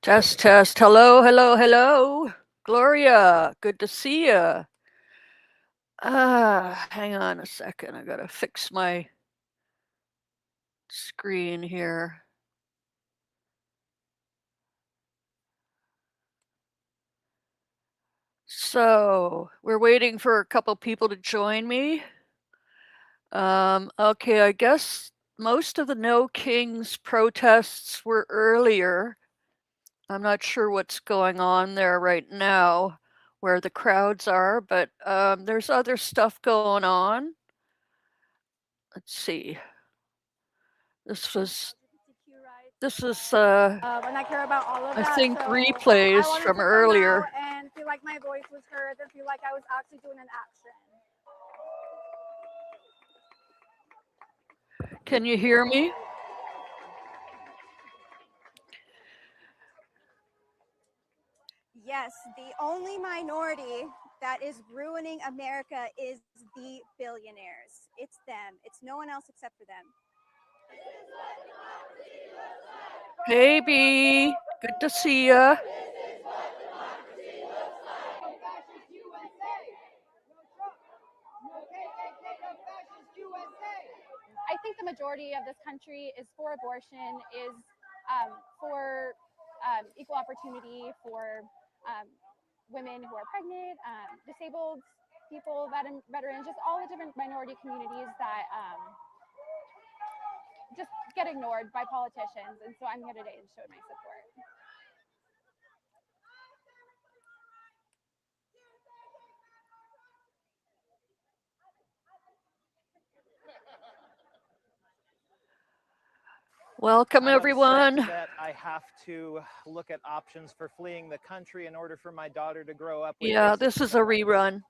Test, test. Hello, hello, hello. Gloria, good to see you. Hang on a second. I gotta fix my screen here. So, we're waiting for a couple people to join me. Okay, I guess most of the No Kings protests were earlier. I'm not sure what's going on there right now, where the crowds are, but there's other stuff going on. Let's see. This is and I care about all of I that. think so replays I wanted from to come earlier. out and feel like my voice was heard and feel like I was actually doing an action. Can you hear me? Yes, the only minority that is ruining America is the billionaires. It's them. It's no one else except for them. Hey, B. Good to see ya. I think the majority of this country is for abortion, is for equal opportunity for women who are pregnant, disabled people, veterans, just all the different minority communities that just get ignored by politicians. And so I'm here today to show my support. Welcome, everyone. That I have to look at options for fleeing the country in order for my daughter to grow up. Yeah, this is a rerun.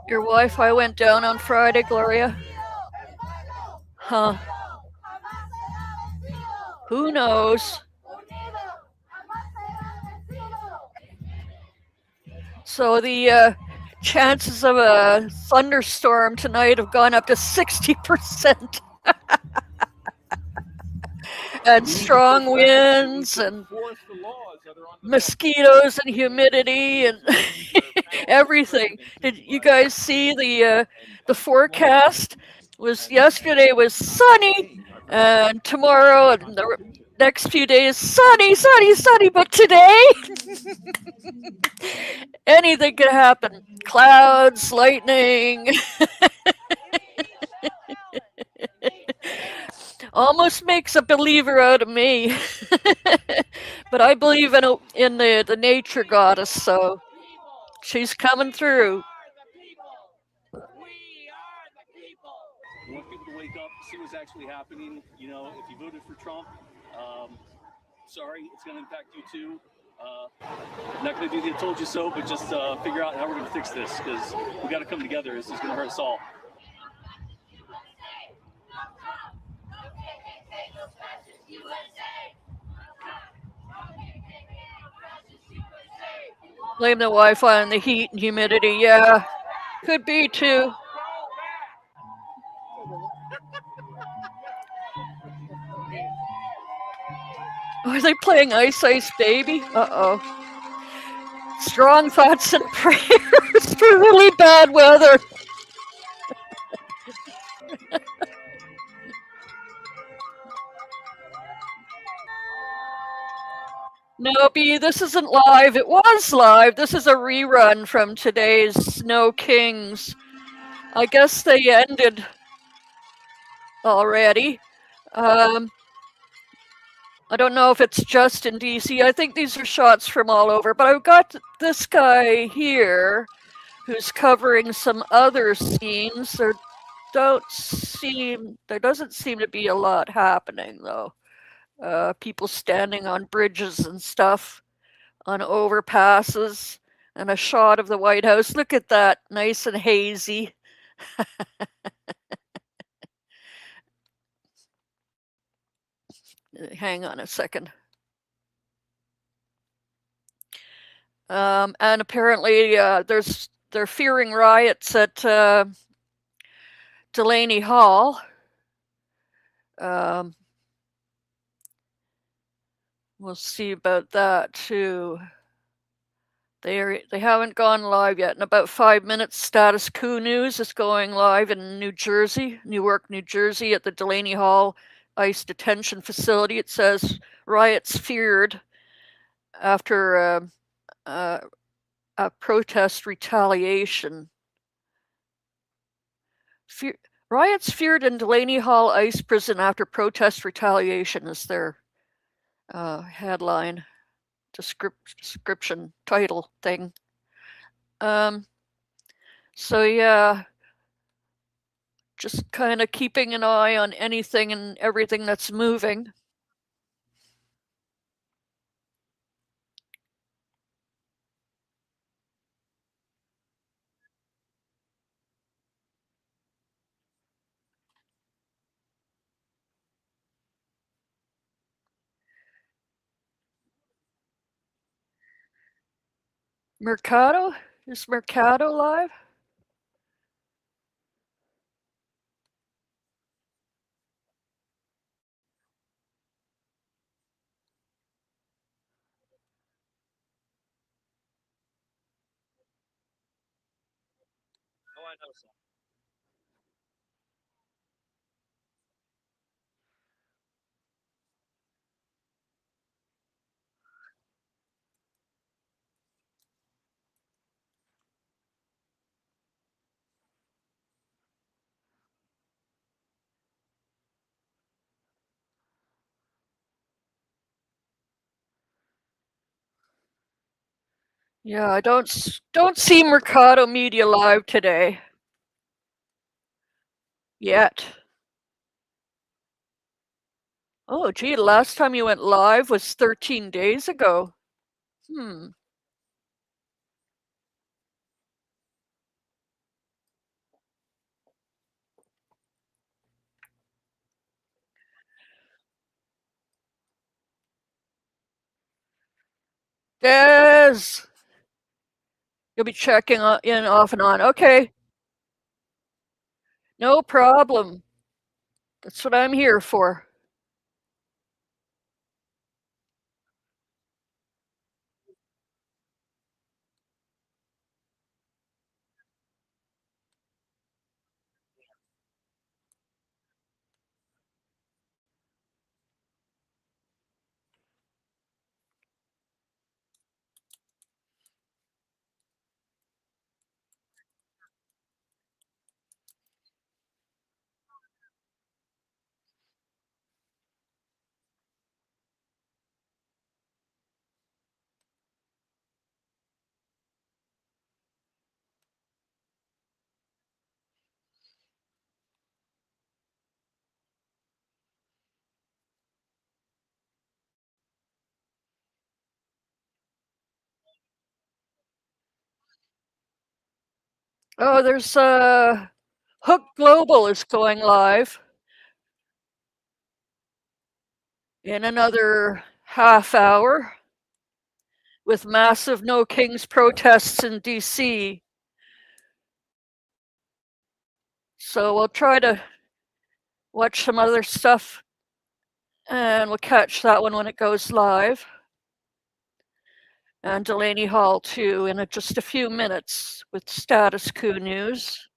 Your Wi-Fi went down on Friday, Gloria? Huh. Who knows? So the chances of a thunderstorm tonight have gone up to 60%. And strong winds and mosquitoes and humidity and everything. Did you guys see the forecast? Was yesterday was sunny, and tomorrow and the next few days sunny, sunny, sunny. But today, anything could happen. Clouds, lightning. Almost makes a believer out of me. But I believe in the nature goddess, so she's coming through. We are the people. I want people to wake up, see what's actually happening. You know, if you voted for Trump, sorry, it's going to impact you too. Not going to do the I told you so, but just figure out how we're going to fix this, because we got to come together. This is going to hurt us all. Blame the Wi-Fi and the heat and humidity. Yeah, could be too. Are they playing Ice Ice Baby? Uh-oh. Strong thoughts and prayers for really bad weather. No, B, this isn't live. It was live. This is a rerun from today's Snow Kings. I guess they ended already. I don't know if it's just in DC. I think these are shots from all over, but I've got this guy here who's covering some other scenes. There doesn't seem to be a lot happening though. People standing on bridges and stuff, on overpasses, and a shot of the White House. Look at that, nice and hazy. Hang on a second. And apparently they're fearing riots at Delaney Hall. We'll see about that too. They haven't gone live yet. In about 5 minutes, Status Quo News is going live in Newark, New Jersey, at the Delaney Hall ICE detention facility. It says riots feared after a protest retaliation. Riots feared in Delaney Hall ICE prison after protest retaliation is their headline, description, title thing. So yeah, just kind of keeping an eye on anything and everything that's moving. Mercado? Is Mercado live? Oh, I know so. Yeah, I don't see Mercado Media live today. Yet. Oh, gee, the last time you went live was 13 days ago. Des! You'll be checking in off and on. Okay. No problem. That's what I'm here for. Oh, there's Hook Global is going live in another half hour with massive No Kings protests in DC. So we'll try to watch some other stuff And we'll catch that one when it goes live. And Delaney Hall too in just a few minutes with Status Coup news.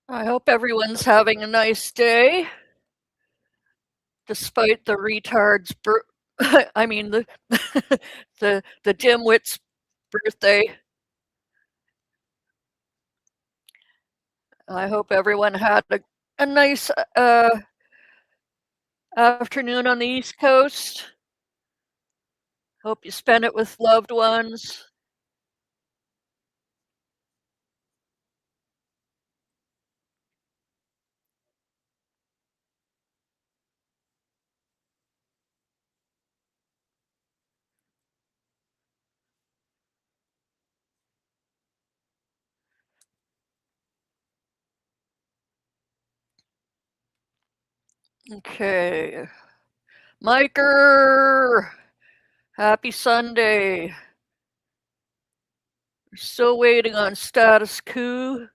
I hope everyone's having a nice day, despite the retard's I mean the dimwit's birthday. I hope everyone had a nice afternoon on the East Coast. Hope you spend it with loved ones. Okay. Miker, happy Sunday. We're still waiting on Status Coup.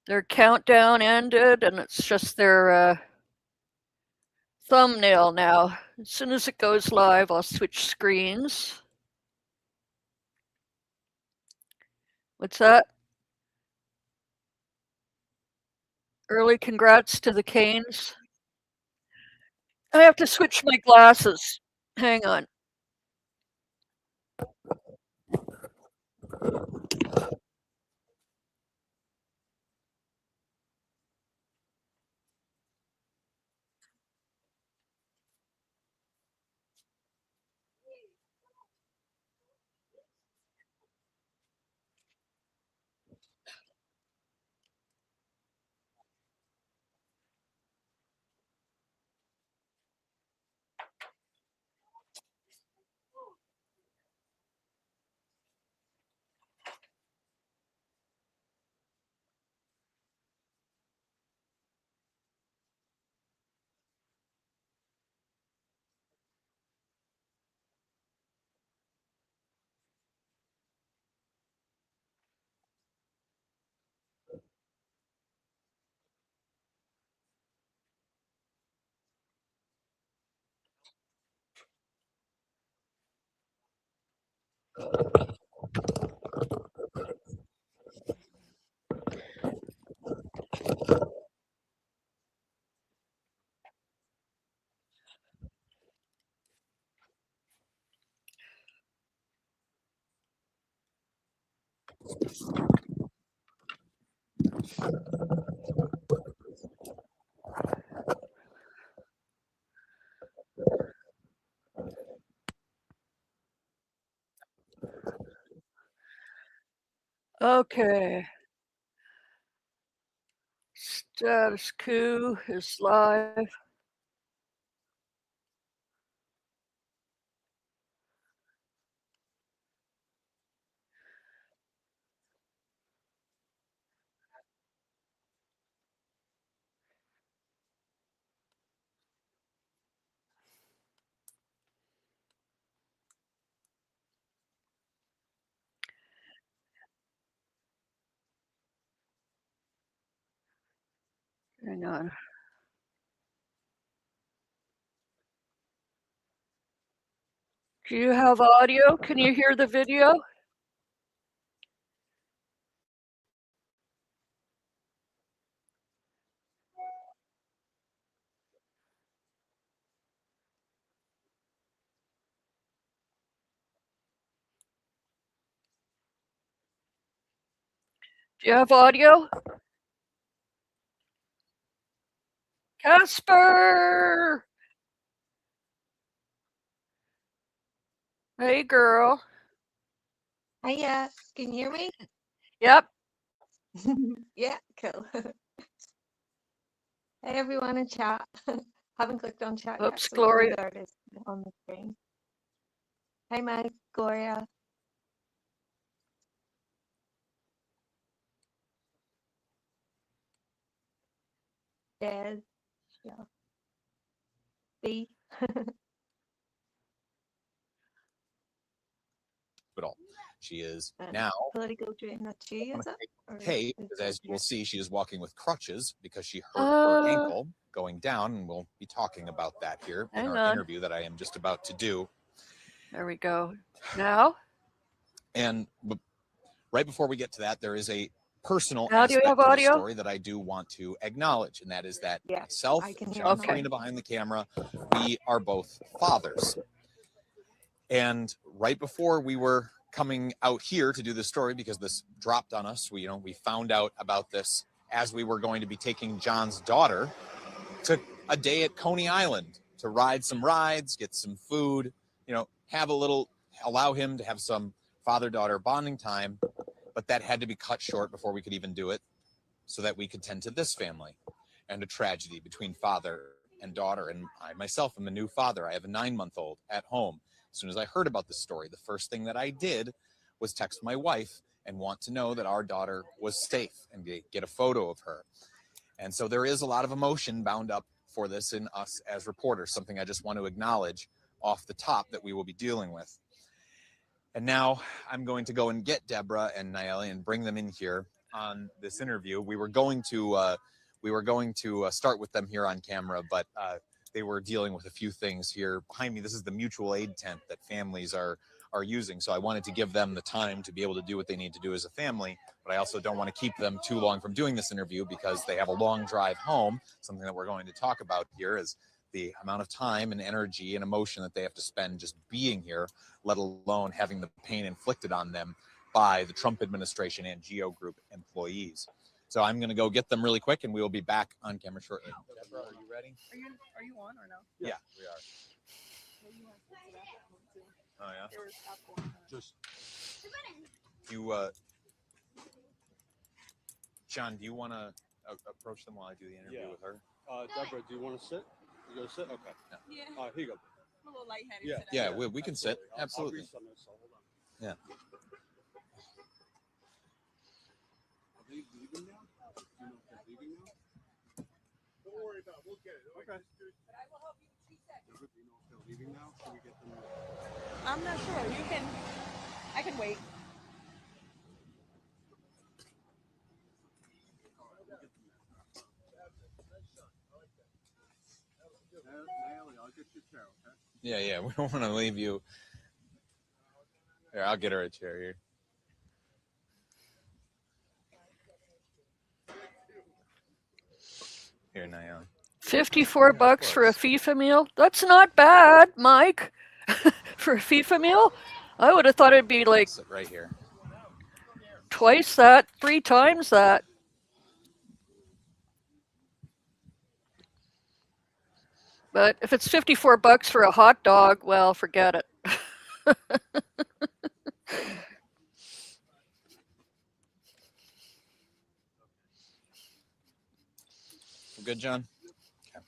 Their countdown ended, and it's just their thumbnail now. As soon as it goes live, I'll switch screens. What's that? Early congrats to the Canes. I have to switch my glasses. Hang on. Okay. Status Coup is live. Hang on. Do you have audio? Can you hear the video? Do you have audio? Casper! Hey, girl. Hiya, can you hear me? Yep. Yeah, cool. Hey everyone in chat. Haven't clicked on chat yet, Oops, so Gloria. there it is on the screen. Hey Mike, Gloria. Des, yeah. B. Hospital. She is And now political dream, that's you, is it? Or okay, is because that as you will your- see, she is walking with crutches because she hurt her Uh, ankle going down, and we'll be talking about that here in Hang our on. interview that I am just about to do. There we go. Now? And right before we get to that, there is a personal Now do you aspect have to the audio? story that I do want to acknowledge, and that is that Yeah, myself, I can hear John Okay. Farina behind the camera, we are both fathers. And right before we were coming out here to do this story, because this dropped on us, we found out about this as we were going to be taking John's daughter to a day at Coney Island to ride some rides, get some food, allow him to have some father-daughter bonding time. But that had to be cut short before we could even do it, so that we could tend to this family and a tragedy between father and daughter. And I myself am a new father. I have a 9-month-old at home. As soon as I heard about this story, the first thing that I did was text my wife and want to know that our daughter was safe and get a photo of her. And so there is a lot of emotion bound up for this in us as reporters, something I just want to acknowledge off the top that we will be dealing with. And now I'm going to go and get Deborah and Nayeli and bring them in here on this interview. We were going to start with them here on camera, but they were dealing with a few things here behind me. This is the mutual aid tent that families are using. So I wanted to give them the time to be able to do what they need to do as a family, but I also don't want to keep them too long from doing this interview because they have a long drive home. Something that we're going to talk about here is the amount of time and energy and emotion that they have to spend just being here, let alone having the pain inflicted on them by the Trump administration and Geo Group employees. So I'm going to go get them really quick, and we will be back on camera shortly. Deborah, are you ready? Are you on or no? Yeah, we are. Oh yeah. Just John, do you want to approach them while I do the interview with her? Deborah, do you want to sit? You going to sit? Okay. Yeah. Here you go. I'm a little lightheaded Yeah. today. Yeah, we can sit. Absolutely. I'll read some of this, so hold on. Yeah. Are they leaving now? Do you know if they're leaving now? Don't worry about it. We'll get it. Okay. But I will help you in 3 seconds. Deborah, do you know if they're leaving now? Should we get them? I'm not sure. I can wait. Nayeli, I'll get you a chair, okay? Yeah. We don't want to leave you. Here, I'll get her a chair here. Here, Nayeli. 54 bucks for a FIFA meal? That's not bad, Mike. For a FIFA meal? I would have thought it'd be like Sit right here. twice that, 3 times that. But if it's 54 bucks for a hot dog, well, forget it. Good, John? Okay.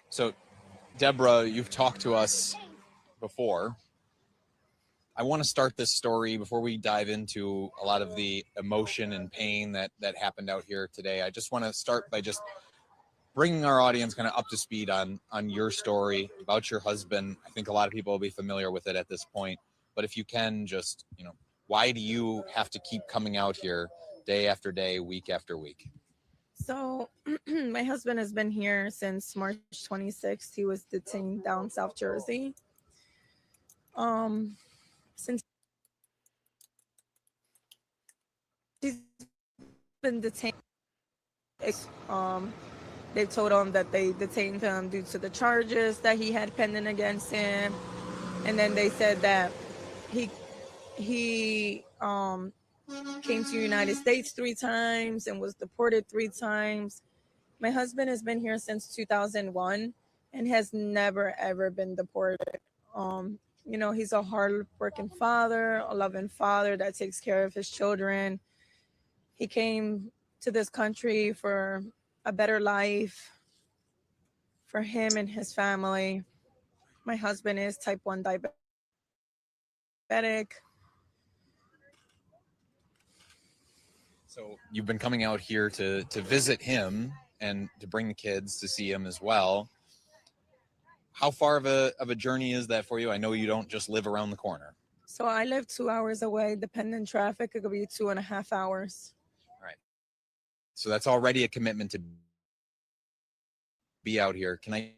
So, Deborah, you've talked to us before. I want to start this story before we dive into a lot of the emotion and pain that happened out here today. I just want to start by just bringing our audience kind of up to speed on your story about your husband. I think a lot of people will be familiar with it at this point, but if you can just, why do you have to keep coming out here day after day, week after week? So my husband has been here since March 26th. He was detained down South Jersey. Since he's been detained, they told him that they detained him due to the charges that he had pending against him, and then they said that he came to the United States 3 times and was deported 3 times. My husband has been here since 2001 and has never ever been deported. You know, he's a hard-working father, a loving father that takes care of his children. He came to this country for a better life for him and his family. My husband is type 1 diabetic. So you've been coming out here to visit him and to bring the kids to see him as well. How far of a journey is that for you? I know you don't just live around the corner. So I live 2 hours away. Depending traffic, it could be 2.5 hours. So that's already a commitment to be out here. Can I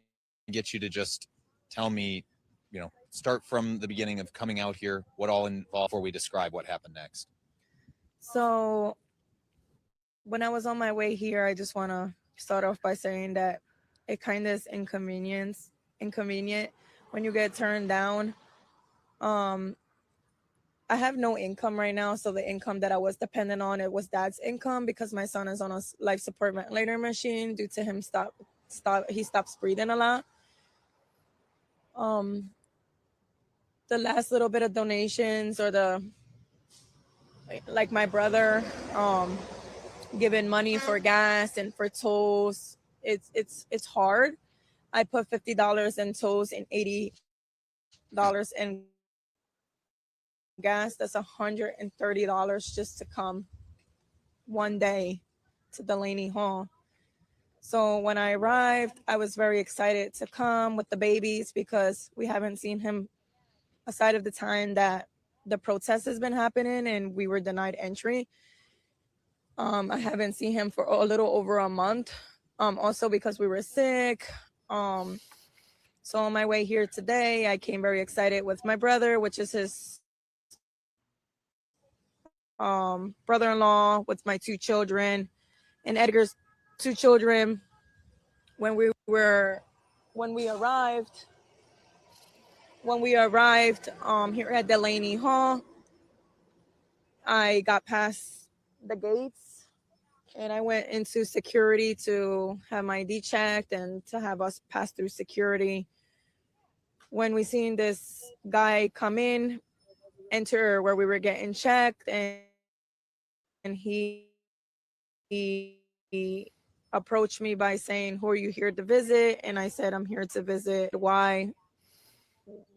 get you to just tell me, you know, start from the beginning of coming out here, what all involved before we describe what happened next? So when I was on my way here, I just want to start off by saying that it kind of is inconvenient when you get turned down. I have no income right now, so the income that I was dependent on, it was dad's income because my son is on a life support ventilator machine due to him he stops breathing a lot. The last little bit of donations or like my brother giving money for gas and for tolls, it's hard. I put $50 in tolls and $80 in gas. That's $130 just to come one day to Delaney Hall. So when I arrived, I was very excited to come with the babies because we haven't seen him aside of the time that the protest has been happening and we were denied entry. I haven't seen him for a little over a month. Also because we were sick. So on my way here today, I came very excited with my brother, which is his brother-in-law, with my 2 children and Edgar's 2 children. When we arrived here at Delaney Hall, I got past the gates and I went into security to have my ID checked and to have us pass through security. When we seen this guy come in, enter where we were getting checked, and he approached me by saying, "Who are you here to visit?" And I said, "I'm here to visit." Why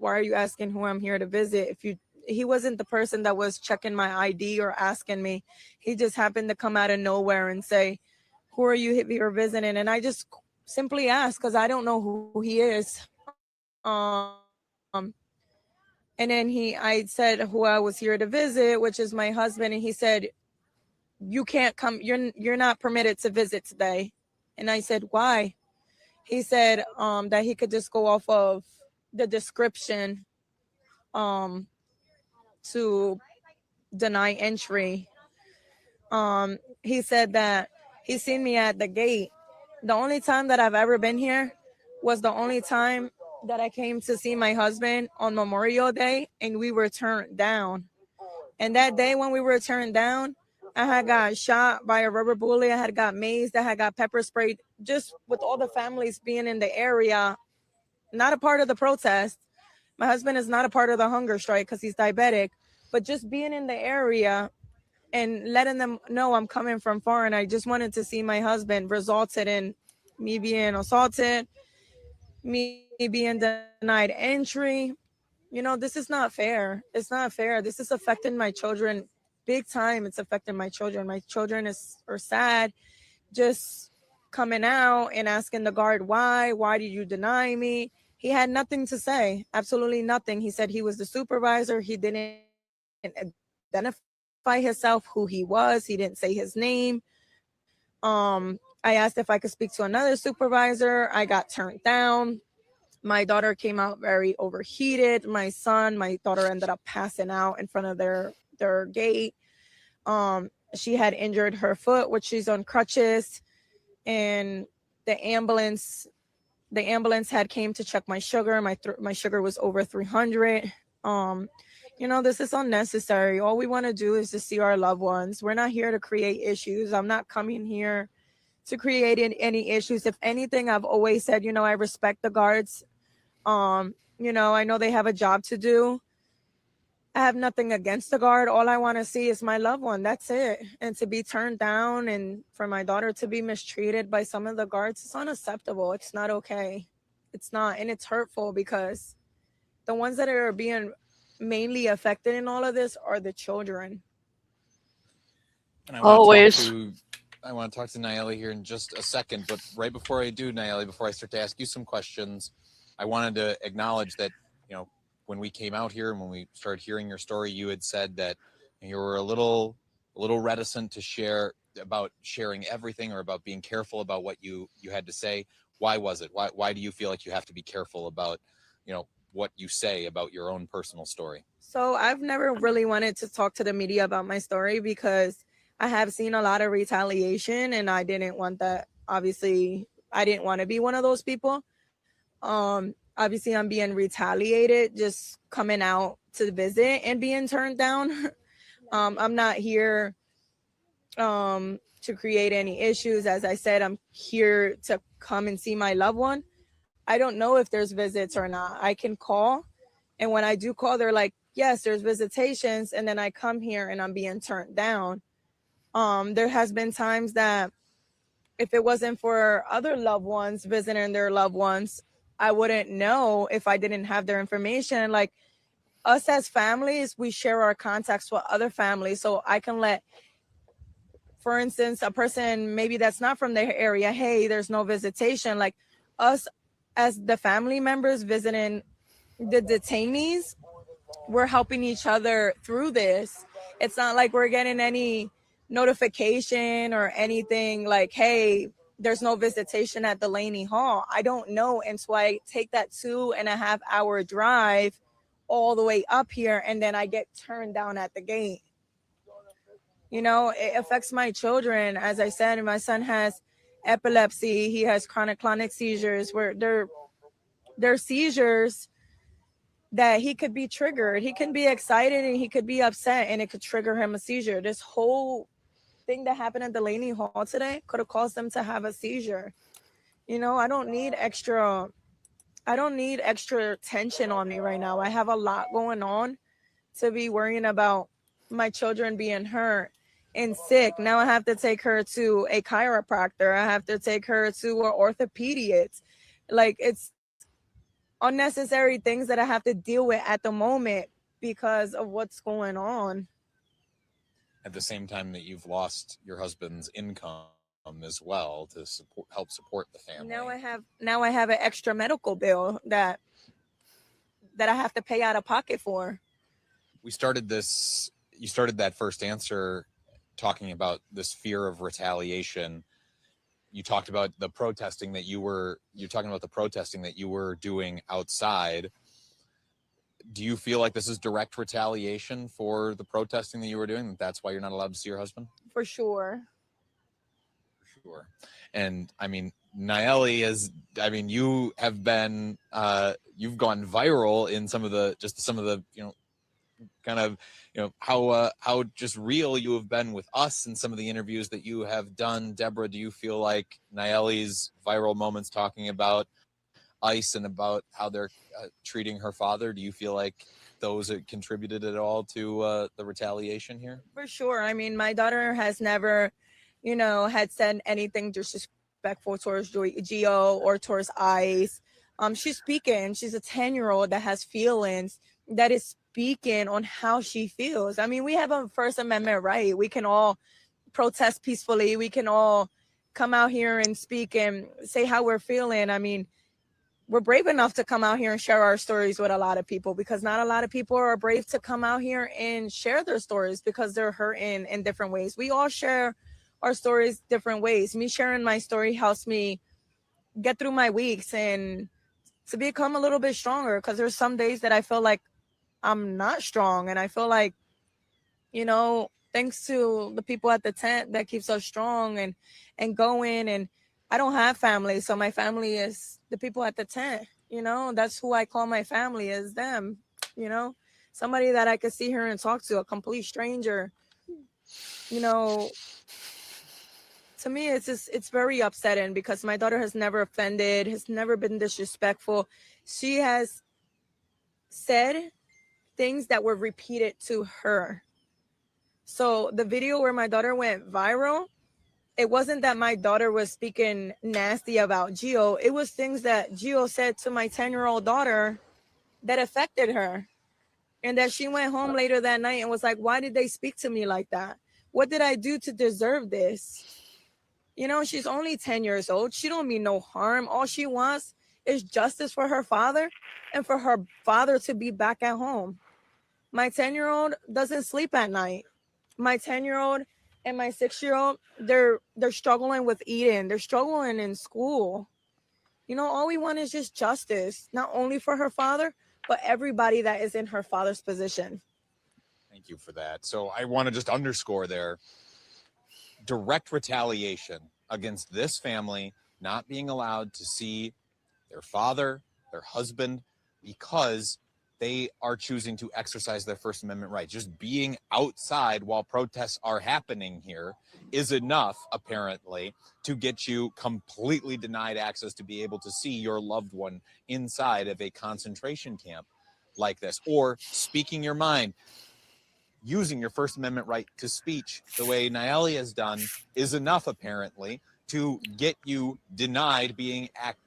are you asking who I'm here to visit? He wasn't the person that was checking my ID or asking me. He just happened to come out of nowhere and say, "Who are you here visiting?" And I just simply asked because I don't know who he is. And then I said who I was here to visit, which is my husband, and he said, "You can't come. You're not permitted to visit today." And I said, "Why?" He said that he could just go off of the description to deny entry. He said that he seen me at the gate. The only time that I've ever been here was the only time that I came to see my husband on Memorial Day, and we were turned down. And that day when we were turned down, I had got shot by a rubber bullet. I had got mazed. I had got pepper sprayed. Just with all the families being in the area, not a part of the protest. My husband is not a part of the hunger strike because he's diabetic, but just being in the area and letting them know I'm coming from far and I just wanted to see my husband resulted in me being assaulted, me being denied entry. You know, this is not fair. It's not fair. This is affecting my children big time. It's affecting my children. My children are sad just coming out and asking the guard, why did you deny me? He had nothing to say, absolutely nothing. He said he was the supervisor. He didn't identify himself, who he was. He didn't say his name. I asked if I could speak to another supervisor. I got turned down. My daughter came out very overheated. My daughter ended up passing out in front of their gate. She had injured her foot, which she's on crutches, and the ambulance had came to check my sugar. My sugar was over 300. You know, this is unnecessary. All we want to do is to see our loved ones. We're not here to create issues. I'm not coming here to create any issues. If anything, I've always said, you know, I respect the guards. You know, I know they have a job to do. I have nothing against the guard. All I want to see is my loved one. That's it. And to be turned down and for my daughter to be mistreated by some of the guards, it's unacceptable. It's not okay. It's not. And it's hurtful because the ones that are being mainly affected in all of this are the children. And Always. I want to talk to Nayeli here in just a second, but right before I do, Nayeli, before I start to ask you some questions, I wanted to acknowledge that, you know, when we came out here and when we started hearing your story, you had said that you were a little reticent to share about sharing everything or about being careful about what you had to say. Why was it? Why do you feel like you have to be careful about, you know, what you say about your own personal story? So I've never really wanted to talk to the media about my story because I have seen a lot of retaliation and I didn't want that. Obviously, I didn't want to be one of those people. Obviously I'm being retaliated just coming out to visit and being turned down. I'm not here to create any issues. As I said, I'm here to come and see my loved one. I don't know if there's visits or not. I can call, and when I do call, they're like, yes, there's visitations, and then I come here and I'm being turned down. There has been times that if it wasn't for other loved ones visiting their loved ones, I wouldn't know if I didn't have their information. Like us as families, we share our contacts with other families. So I can let, for instance, a person maybe that's not from their area, hey, there's no visitation. Like us as the family members visiting the detainees, we're helping each other through this. It's not like we're getting any notification or anything like, hey, there's no visitation at Delaney Hall. I don't know. And so I take that 2.5 hour drive all the way up here and then I get turned down at the gate. You know, it affects my children. As I said, my son has epilepsy. He has chronic seizures where they're seizures that he could be triggered. He can be excited and he could be upset and it could trigger him a seizure. This whole thing that happened at Delaney Hall today could have caused them to have a seizure. You know, I don't need extra tension on me right now. I have a lot going on to be worrying about my children being hurt and sick. Now I have to take her to a chiropractor. I have to take her to an orthopedic. Like, it's unnecessary things that I have to deal with at the moment because of what's going on. At the same time that you've lost your husband's income as well to help support the family. Now I have an extra medical bill that I have to pay out of pocket for. You started that first answer talking about this fear of retaliation. You talked about the protesting that you're talking about the protesting that you were doing outside. Do you feel like this is direct retaliation for the protesting that you were doing? That's why you're not allowed to see your husband? For sure. Sure. And I mean, Nayeli you have been, you've gone viral in some of the, you know, kind of, you know, how just real you have been with us in some of the interviews that you have done. Deborah, do you feel like Nayeli's viral moments talking about ICE and about how they're treating her father, do you feel like those contributed at all to the retaliation here? For sure. I mean, my daughter has never, you know, had said anything disrespectful towards Gio or towards ICE. She's speaking. She's a 10-year-old that has feelings, that is speaking on how she feels. I mean, we have a First Amendment right. We can all protest peacefully. We can all come out here and speak and say how we're feeling. I mean, we're brave enough to come out here and share our stories with a lot of people because not a lot of people are brave to come out here and share their stories because they're hurting in different ways. We all share our stories different ways. Me sharing my story helps me get through my weeks and to become a little bit stronger because there's some days that I feel like I'm not strong and I feel like, you know, thanks to the people at the tent that keeps us strong and going. And I don't have family, so my family is the people at the tent. You know, that's who I call my family, is them. You know, somebody that I could see her and talk to, a complete stranger. You know, to me, it's very upsetting because my daughter has never offended, has never been disrespectful. She has said things that were repeated to her. So the video where my daughter went viral, it wasn't that my daughter was speaking nasty about Gio. It was things that Gio said to my 10-year-old daughter that affected her. And that she went home later that night and was like, why did they speak to me like that? What did I do to deserve this? You know, she's only 10 years old. She don't mean no harm. All she wants is justice for her father and for her father to be back at home. My 10-year-old doesn't sleep at night. My 10-year-old and my 6-year-old, they're struggling with eating. They're struggling in school. You know, all we want is just justice, not only for her father, but everybody that is in her father's position. Thank you for that. So I want to just underscore there, direct retaliation against this family not being allowed to see their father, their husband, because they are choosing to exercise their First Amendment right. Just being outside while protests are happening here is enough, apparently, to get you completely denied access to be able to see your loved one inside of a concentration camp like this, or speaking your mind. Using your First Amendment right to speech the way Nayeli has done is enough, apparently, to get you denied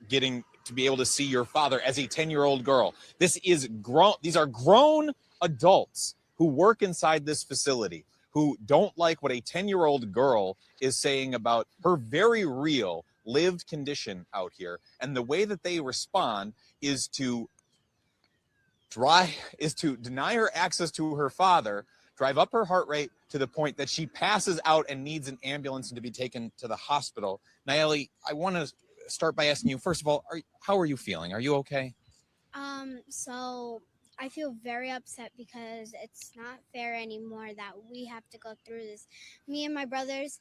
getting to be able to see your father as a 10-year-old girl. These are grown adults who work inside this facility who don't like what a 10-year-old girl is saying about her very real lived condition out here. And the way that they respond is to deny her access to her father, drive up her heart rate to the point that she passes out and needs an ambulance and to be taken to the hospital. Nayeli, I want to start by asking you, first of all, how are you feeling? Are you okay? So I feel very upset because it's not fair anymore that we have to go through this. Me and my brothers,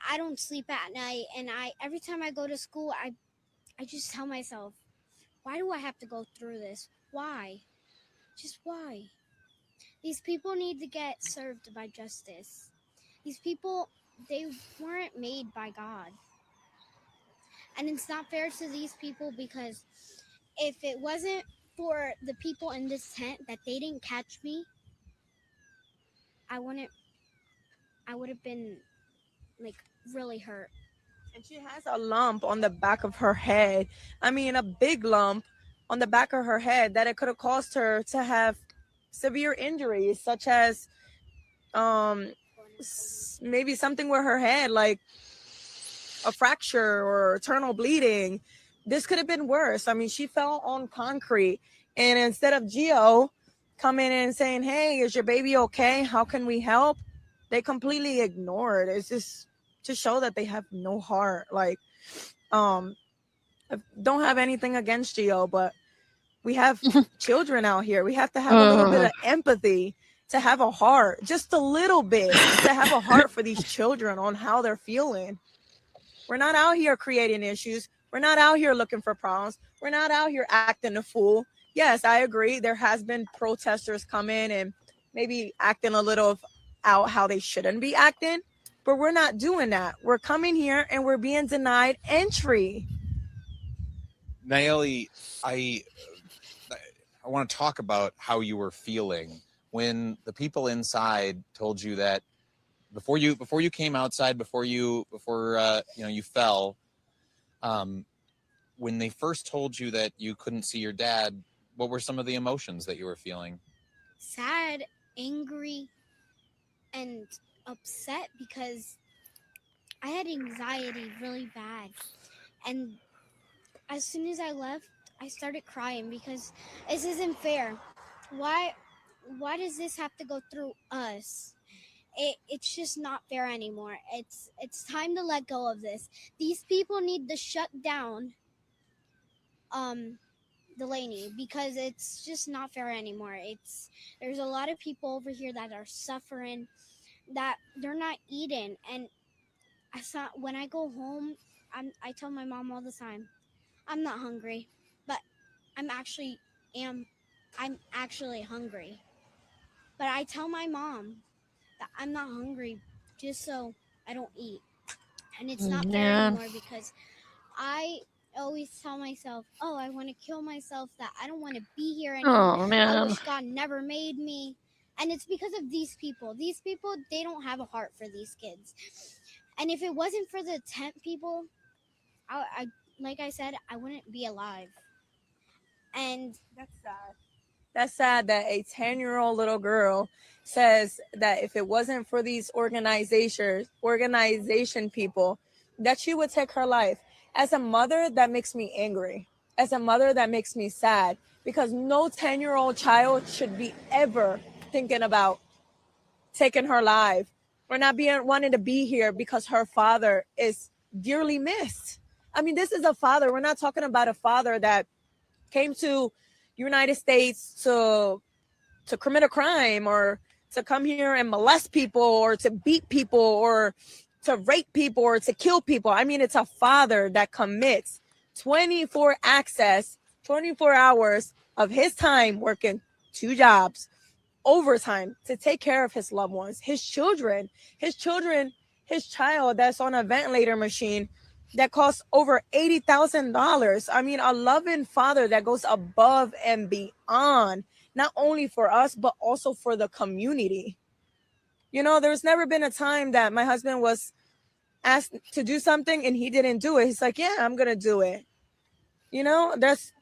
I don't sleep at night, and every time I go to school, I just tell myself, why do I have to go through this? Why? Just why? These people need to get served by justice. These people, they weren't made by God. And it's not fair to these people because if it wasn't for the people in this tent that they didn't catch me, I would have been like really hurt. And she has a lump on the back of her head. I mean, a big lump on the back of her head that it could have caused her to have severe injuries, such as maybe something with her head, like a fracture or internal bleeding. This could have been worse. I mean, she fell on concrete, and instead of Gio coming in and saying, hey, is your baby okay? How can we help? They completely ignored. It's just to show that they have no heart. Like, I don't have anything against Gio, but we have children out here. We have to have a little bit of empathy to have a heart, just a little bit, to have a heart for these children on how they're feeling. We're not out here creating issues. We're not out here looking for problems. We're not out here acting a fool. Yes, I agree. There has been protesters come in and maybe acting a little out how they shouldn't be acting, but we're not doing that. We're coming here and we're being denied entry. Nayeli, I want to talk about how you were feeling when the people inside told you that before you came outside, before you fell, when they first told you that you couldn't see your dad, what were some of the emotions that you were feeling? Sad, angry, and upset because I had anxiety really bad. And as soon as I left, I started crying because this isn't fair. Why does this have to go through us? It's just not fair anymore. It's time to let go of this. These people need to shut down Delaney because it's just not fair anymore. There's a lot of people over here that are suffering, that they're not eating, and when I go home, I tell my mom all the time, I'm not hungry, but I'm actually hungry. But I tell my mom that I'm not hungry just so I don't eat. And it's not fair Man. anymore because I always tell myself, oh, I want to kill myself, that I don't want to be here anymore. Oh I man. wish God never made me. And it's because of these people. These people, they don't have a heart for these kids. And if it wasn't for the tent people, I like I said, I wouldn't be alive. And That's sad. That's sad that a 10-year-old little girl says that if it wasn't for these organization people, that she would take her life. As a mother, that makes me angry. As a mother, that makes me sad because no 10-year-old child should be ever thinking about taking her life or not being wanting to be here because her father is dearly missed. I mean, this is a father. We're not talking about a father that came to United States to commit a crime or to come here and molest people or to beat people or to rape people or to kill people. I mean, it's a father that commits 24 hours of his time working 2 jobs, overtime to take care of his loved ones, his child that's on a ventilator machine that costs over $80,000. I mean, a loving father that goes above and beyond, not only for us, but also for the community. You know, there's never been a time that my husband was asked to do something and he didn't do it. He's like, yeah, I'm going to do it. You know,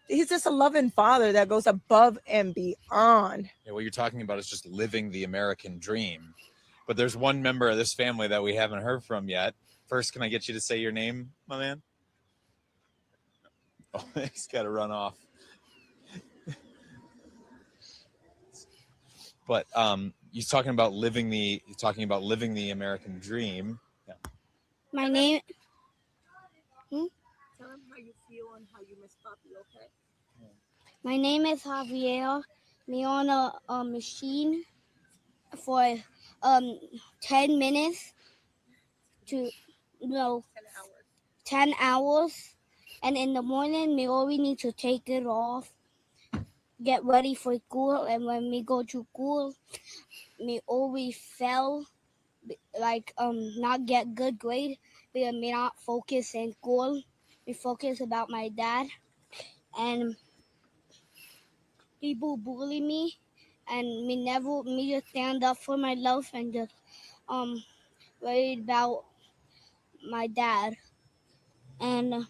he's just a loving father that goes above and beyond. Yeah, what you're talking about is just living the American dream. But there's one member of this family that we haven't heard from yet. First, can I get you to say your name, my man? Oh, he's got to run off. But you're talking about living the American dream. Yeah. my name, Tell him how you feel and how you miss Puppy, okay? my name is Javier. Me on a machine for 10 minutes to 10 hours, and in the morning we always need to take it off, get ready for school, and when we go to school we always fail, like not get good grade because we not focus in school. We focus about my dad, and people bully me, and me just stand up for my love and just worried about my dad. And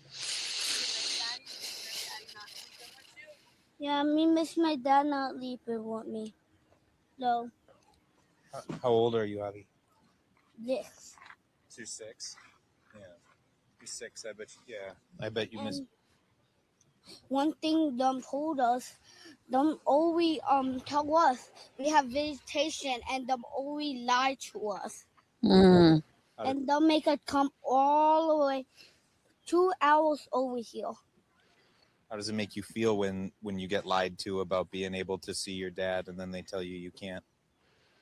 yeah, me miss my dad not sleeping with me. So How old are you, Avi? this. You're 6. Yeah. You're 6. I bet. Yeah. I bet you miss. And one thing them told us, them always tell us we have visitation, and them always lie to us, Mm. and they'll make us come all the way 2 hours over here. How does it make you feel when you get lied to about being able to see your dad and then they tell you can't?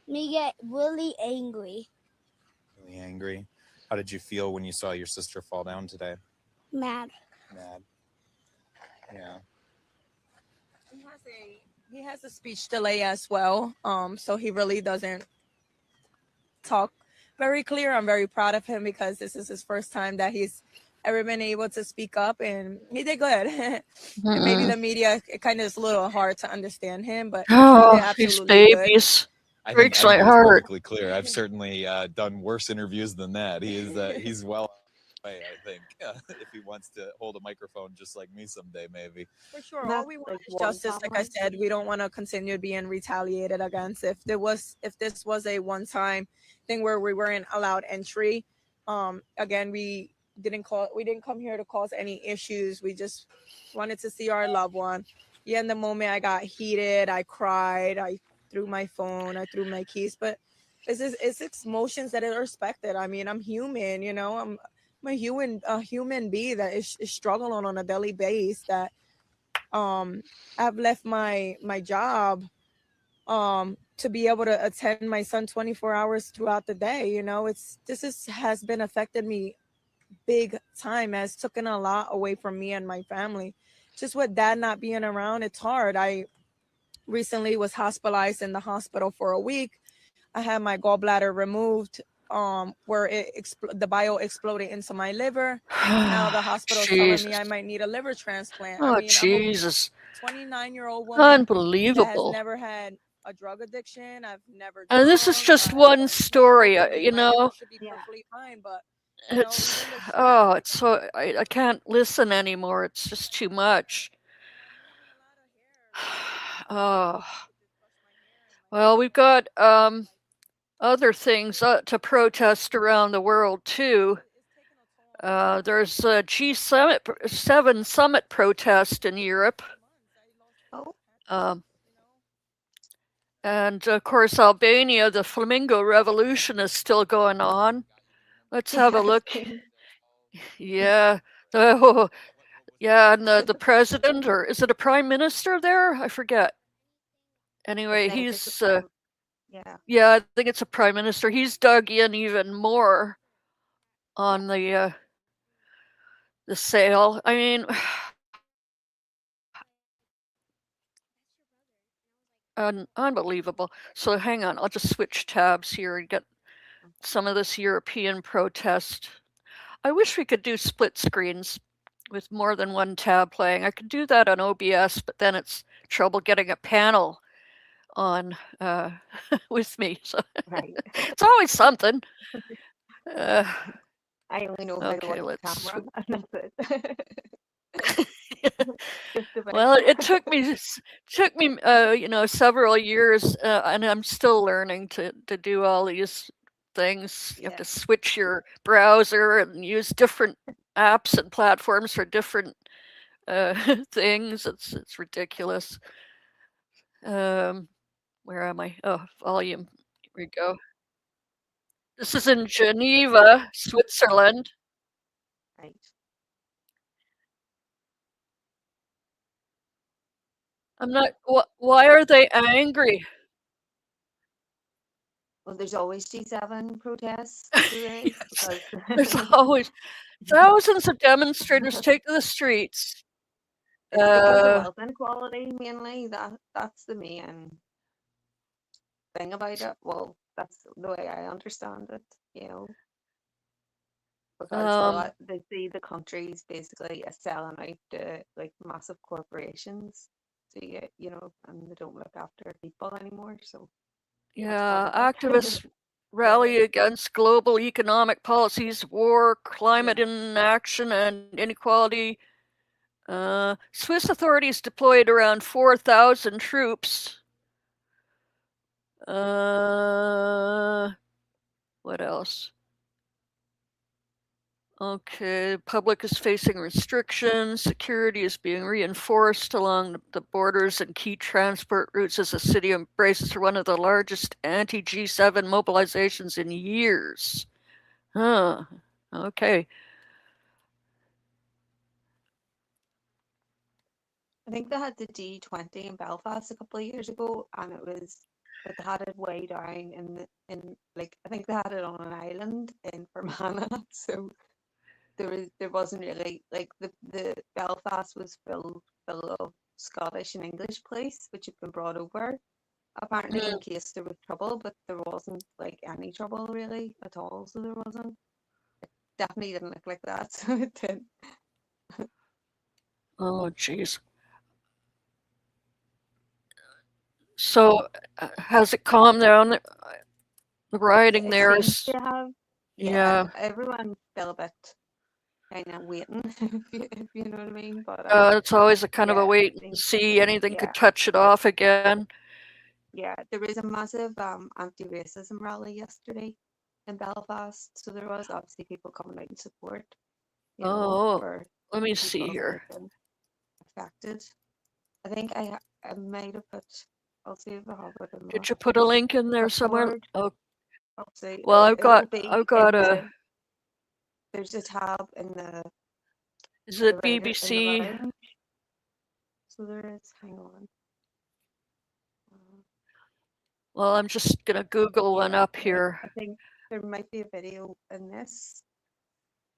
Me get really angry, Really angry. How did you feel when you saw your sister fall down today? mad. Mad. Yeah. He has a speech delay as well. So he really doesn't talk very clear. I'm very proud of him because this is his first time that he's ever been able to speak up, and he did good. And maybe the media, it kind of is a little hard to understand him, but he did Oh, these absolutely good. babies. I think Breaks my Evan is heart. perfectly clear. I've certainly done worse interviews than that. He's well away, I think, if he wants to hold a microphone just like me someday, maybe. For sure. That's All we want like is one justice. Like I said, we don't want to continue being retaliated against. If this was a one-time thing where we weren't allowed entry, again, we didn't come here to cause any issues. We just wanted to see our loved one. Yeah, in the moment I got heated, I cried, I threw my phone, I threw my keys, but it's emotions that are expected. I mean, I'm human, you know, I'm a human being that is struggling on a daily basis, that I've left my job to be able to attend my son 24 hours throughout the day. You know, has been affected me big time, has taken a lot away from me and my family. Just with dad not being around, it's hard. recently was hospitalized in the hospital for a week. I had my gallbladder removed, where the bile exploded into my liver. Now the hospital's telling me I might need a liver transplant. Oh, I mean, Jesus. I'm a 29-year-old woman that has Unbelievable. never had a drug addiction. I've never And this is drunk. just I one don't story, smoke. I mean, you my liver know. should be Yeah. perfectly fine, but you know, It's even the stress oh, of it's so I can't listen anymore. It's just too much. Oh, well, we've got other things to protest around the world too. There's a G7 summit protest in Europe. Oh, And of course, Albania, the Flamingo Revolution is still going on. Let's have a yeah, look. same. Yeah, yeah, and the president, or is it a prime minister there? I forget. I Anyway, think it's he's yeah. yeah, I think it's a prime minister. He's dug in even more on the sale. I mean, unbelievable. So hang on, I'll just switch tabs here and get some of this European protest. I wish we could do split screens with more than one tab playing. I could do that on OBS, but then it's trouble getting a panel on with me. So Right. it's always something. I only know how to Okay, work the let's. camera, and that's it. Just about. Well, it took me you know, several years, and I'm still learning to do all these things. You have Yeah. to switch your browser and use different apps and platforms for different things. It's ridiculous. Where am I? Oh, volume. Here we go. This is in Geneva, Switzerland. Right. I'm not. Why are they angry? Well, there's always G7 protests. So there is, Yes, because there's always thousands of demonstrators take to the streets. it's because of Uh, wealth inequality mainly. That's the main thing about it. Well, that's the way I understand it. You know, because they see the countries basically as selling out to like massive corporations. So you know, and they don't look after people anymore. So that's part yeah, of it. activists rally against global economic policies, war, climate Yeah. inaction, and inequality. Swiss authorities deployed around 4,000 troops. What else? Okay, public is facing restrictions. Security is being reinforced along the borders and key transport routes as the city embraces one of the largest anti-G7 mobilizations in years. Huh. Okay. I think they had the G20 in Belfast a couple of years ago, and it was, but they had it way down in like, I think they had it on an island in Fermanagh, so there wasn't really like the Belfast was full of Scottish and English police which had been brought over apparently in case there was trouble, but there wasn't like any trouble really at all, so there wasn't. It definitely didn't look like that, so it did. Oh, jeez. So, has it calmed down? The rioting It there seems is, to have, yeah. everyone felt a bit kind of waiting, if you know what I mean. But It's always a kind of a yeah, I wait and think, see. Anything yeah, could touch it off again. yeah, there was a massive anti-racism rally yesterday in Belfast, so there was obviously people coming out in support, you know, Oh, for let me people see who here. had been affected. I think I might have put. I'll see if I have it in Did my you put a link in there somewhere? Discord. Oh, I'll see. well, It will be got in a. there's a tab in the Is it in the BBC? lounge. So there is. Hang on. Well, I'm just gonna Google one up here. I think there might be a video in this.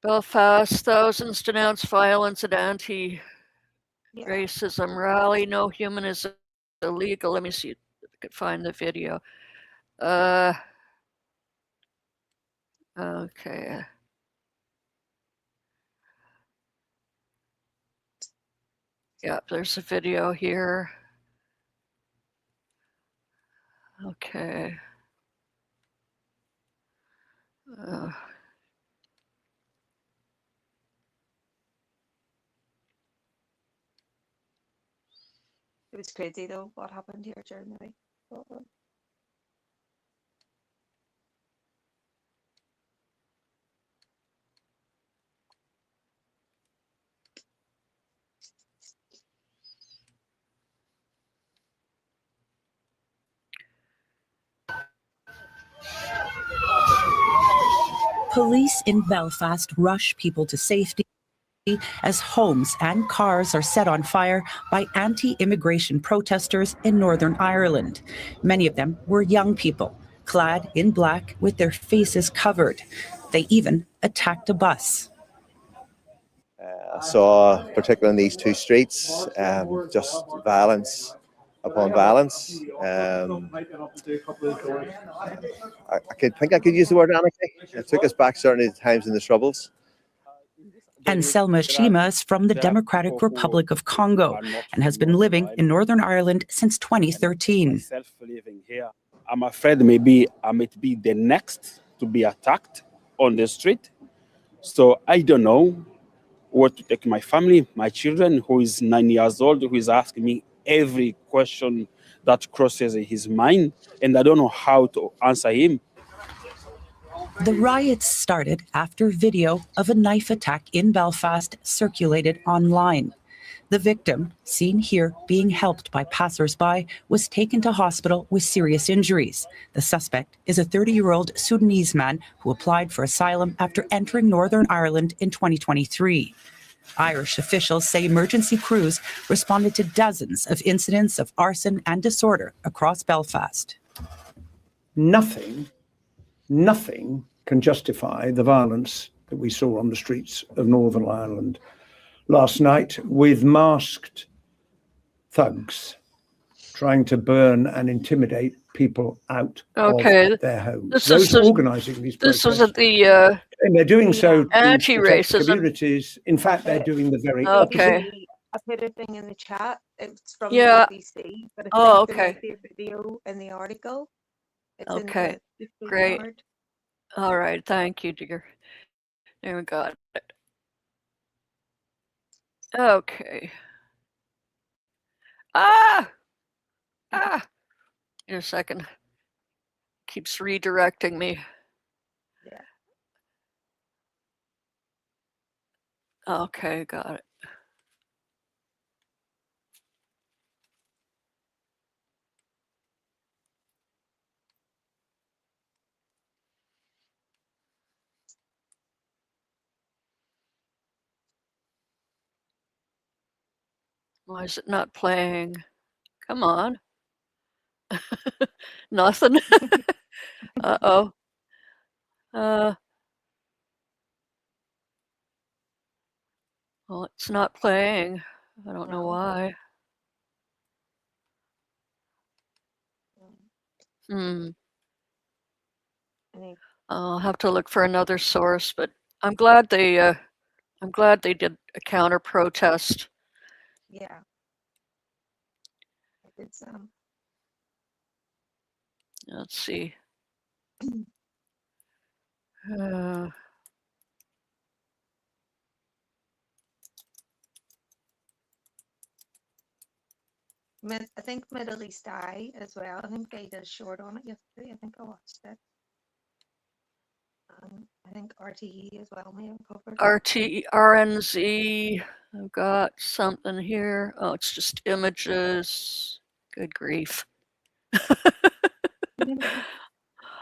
Belfast, thousands denounce violence and Yeah. anti-racism rally. No humanism illegal. Let me see if I can find the video. Okay. Yeah, there's a video here. Okay. It was crazy though what happened here during the week. Police in Belfast rush people to safety as homes and cars are set on fire by anti-immigration protesters in Northern Ireland. Many of them were young people, clad in black with their faces covered. They even attacked a bus. I saw, particularly in these two streets, just violence upon violence. I think I could use the word anarchy. It took us back certainly to times in the Troubles. And Selma Shima is from the Democratic Republic of Congo and has been living in Northern Ireland since 2013. I'm afraid maybe I might be the next to be attacked on the street. So I don't know where to take my family, my children, who is 9 years old, who is asking me every question that crosses his mind, and I don't know how to answer him. The riots started after video of a knife attack in Belfast circulated online. The victim, seen here being helped by passers-by, was taken to hospital with serious injuries. The suspect is a 30-year-old Sudanese man who applied for asylum after entering Northern Ireland in 2023. Irish officials say emergency crews responded to dozens of incidents of arson and disorder across Belfast. Nothing can justify the violence that we saw on the streets of Northern Ireland last night, with masked thugs trying to burn and intimidate people out of their homes. Those organising these protests, this is the and they're doing so to protect anti-racism communities. In fact, they're doing the very Okay. opposite. I put a thing in the chat. It's from Yeah. the BBC, but Oh, there might okay. be a video in the article. It's Okay, in the great. card. All right, thank you, dear. There we got it. Okay. Ah! In a second. Keeps redirecting me. Yeah. Okay, got it. Why is it not playing? Come on. Nothing. Uh-oh. Well, it's not playing. I don't know No. why. I think I'll have to look for another source, but I'm glad they did a counter protest. yeah. It's Let's see. I think Middle East Eye as well. I think they did a short on it yesterday. I think I watched it. I think RTE as well may have covered it. RNZ. I've got something here. Oh, it's just images. Good grief.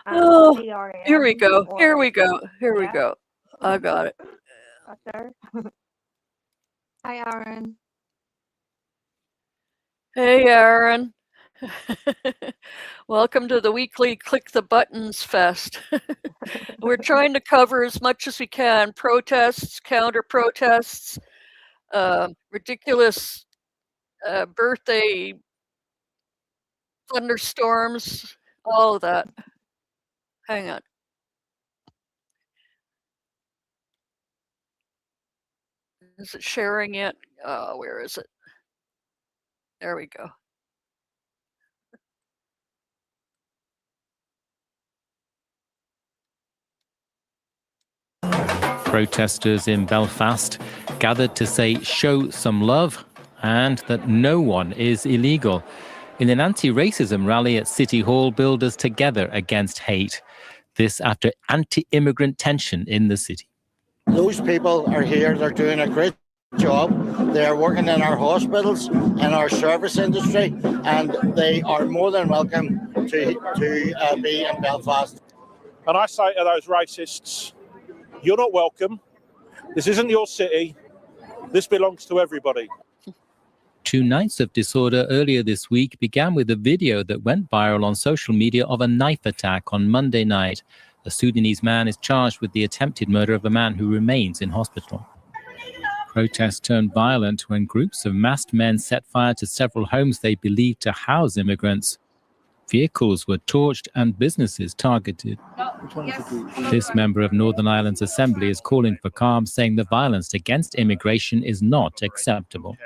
Oh, here we go. Here we go. Here we go. I got it. Got there. Hi, Aaron. Hey, Aaron. Welcome to the weekly Click the Buttons Fest. We're trying to cover as much as we can. Protests, counter protests, ridiculous birthday thunderstorms, all of that. Hang on. Is it sharing yet? Where is it? There we go. Protesters in Belfast gathered to say show some love and that no one is illegal. In an anti-racism rally at City Hall, builders together against hate. This after anti-immigrant tension in the city. Those people are here, they're doing a great job. They're working in our hospitals, in our service industry, and they are more than welcome to be in Belfast. And I say to those racists, you're not welcome. This isn't your city. This belongs to everybody. 2 nights of disorder earlier this week began with a video that went viral on social media of a knife attack on Monday night. A Sudanese man is charged with the attempted murder of a man who remains in hospital. Protests turned violent when groups of masked men set fire to several homes they believed to house immigrants. Vehicles were torched and businesses targeted. This member of Northern Ireland's Assembly is calling for calm, saying the violence against immigration is not acceptable.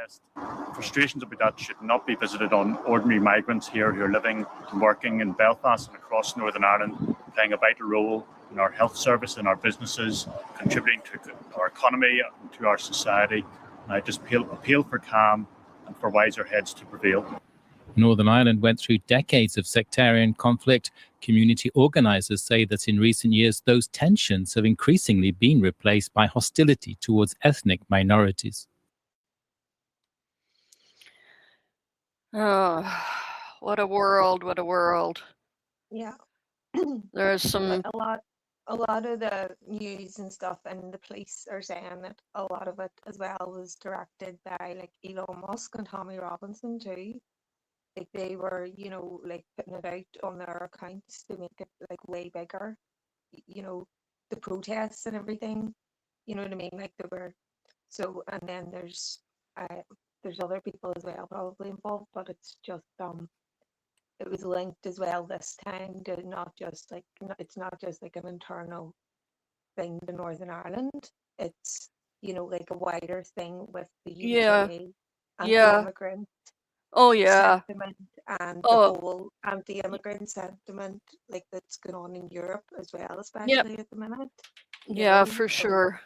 Frustrations about that should not be visited on ordinary migrants here who are living and working in Belfast and across Northern Ireland, playing a vital role in our health service and our businesses, contributing to our economy and to our society. And I just appeal for calm and for wiser heads to prevail. Northern Ireland went through decades of sectarian conflict. Community organisers say that in recent years, those tensions have increasingly been replaced by hostility towards ethnic minorities. Oh, what a world, what a world. Yeah. There's some... A lot of the news and stuff, and the police are saying that a lot of it as well was directed by like Elon Musk and Tommy Robinson too. Like they were, you know, like putting it out on their accounts to make it like way bigger. You know, the protests and everything. You know what I mean? Like they were. So, and then there's other people as well probably involved, but it's just it was linked as well this time to it's not just like an internal thing to Northern Ireland. It's, you know, like a wider thing with the UK anti-immigrant sentiment and the whole anti-immigrant sentiment like that's going on in Europe as well, especially at the minute. Yeah, for sure.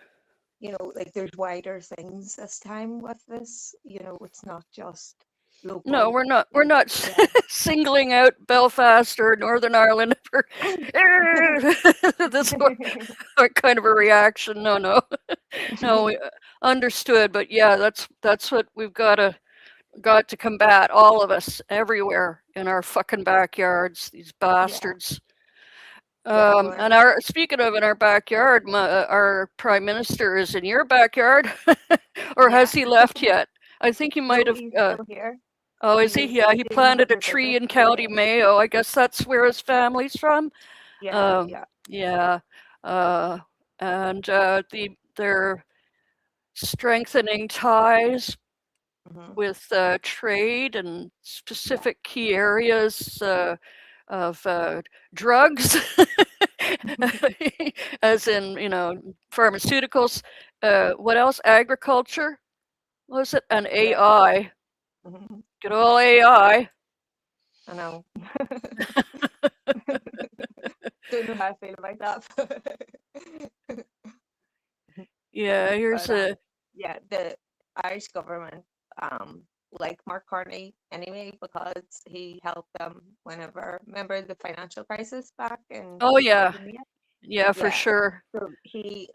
You know, like there's wider things this time with this. You know, it's not just local. No, we're not singling out Belfast or Northern Ireland for this kind of a reaction. No, no, understood. But yeah, that's what we've got to combat. All of us, everywhere in our fucking backyards. These bastards. And speaking of in our backyard, our prime minister is in your backyard, or has he left yet? I think he might have. Still here. Oh, is he? Yeah, he planted a tree in County Mayo. I guess that's where his family's from. Yeah. And they're strengthening ties with trade and specific key areas of drugs, as in, you know, pharmaceuticals. What else? Agriculture, was it? And AI. Good old AI. I know. Don't know how I feel about that. Yeah, here's the Irish government like Mark Carney anyway, because he helped them remember the financial crisis back in yeah, for sure. So he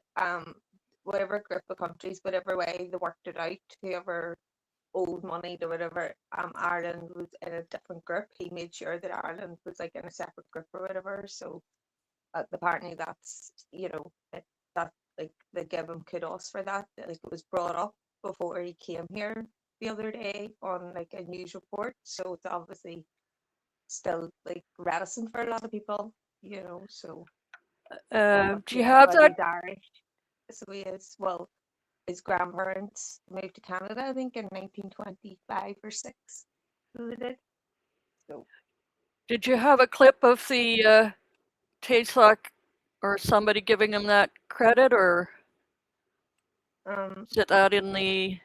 whatever group of countries, whatever way they worked it out, whoever owed money to whatever, Ireland was in a different group. He made sure that Ireland was like in a separate group or whatever. So apparently that's, you know, that like they give him kudos for that. Like it was brought up before he came here the other day on like a news report. So it's obviously still like reticent for a lot of people, you know. So do you have that? He's Irish, so he is. Well, his grandparents moved to Canada, I think, in 1925 or 6. So they did. So Did you have a clip of the Taysok or somebody giving him that credit, or is it out in the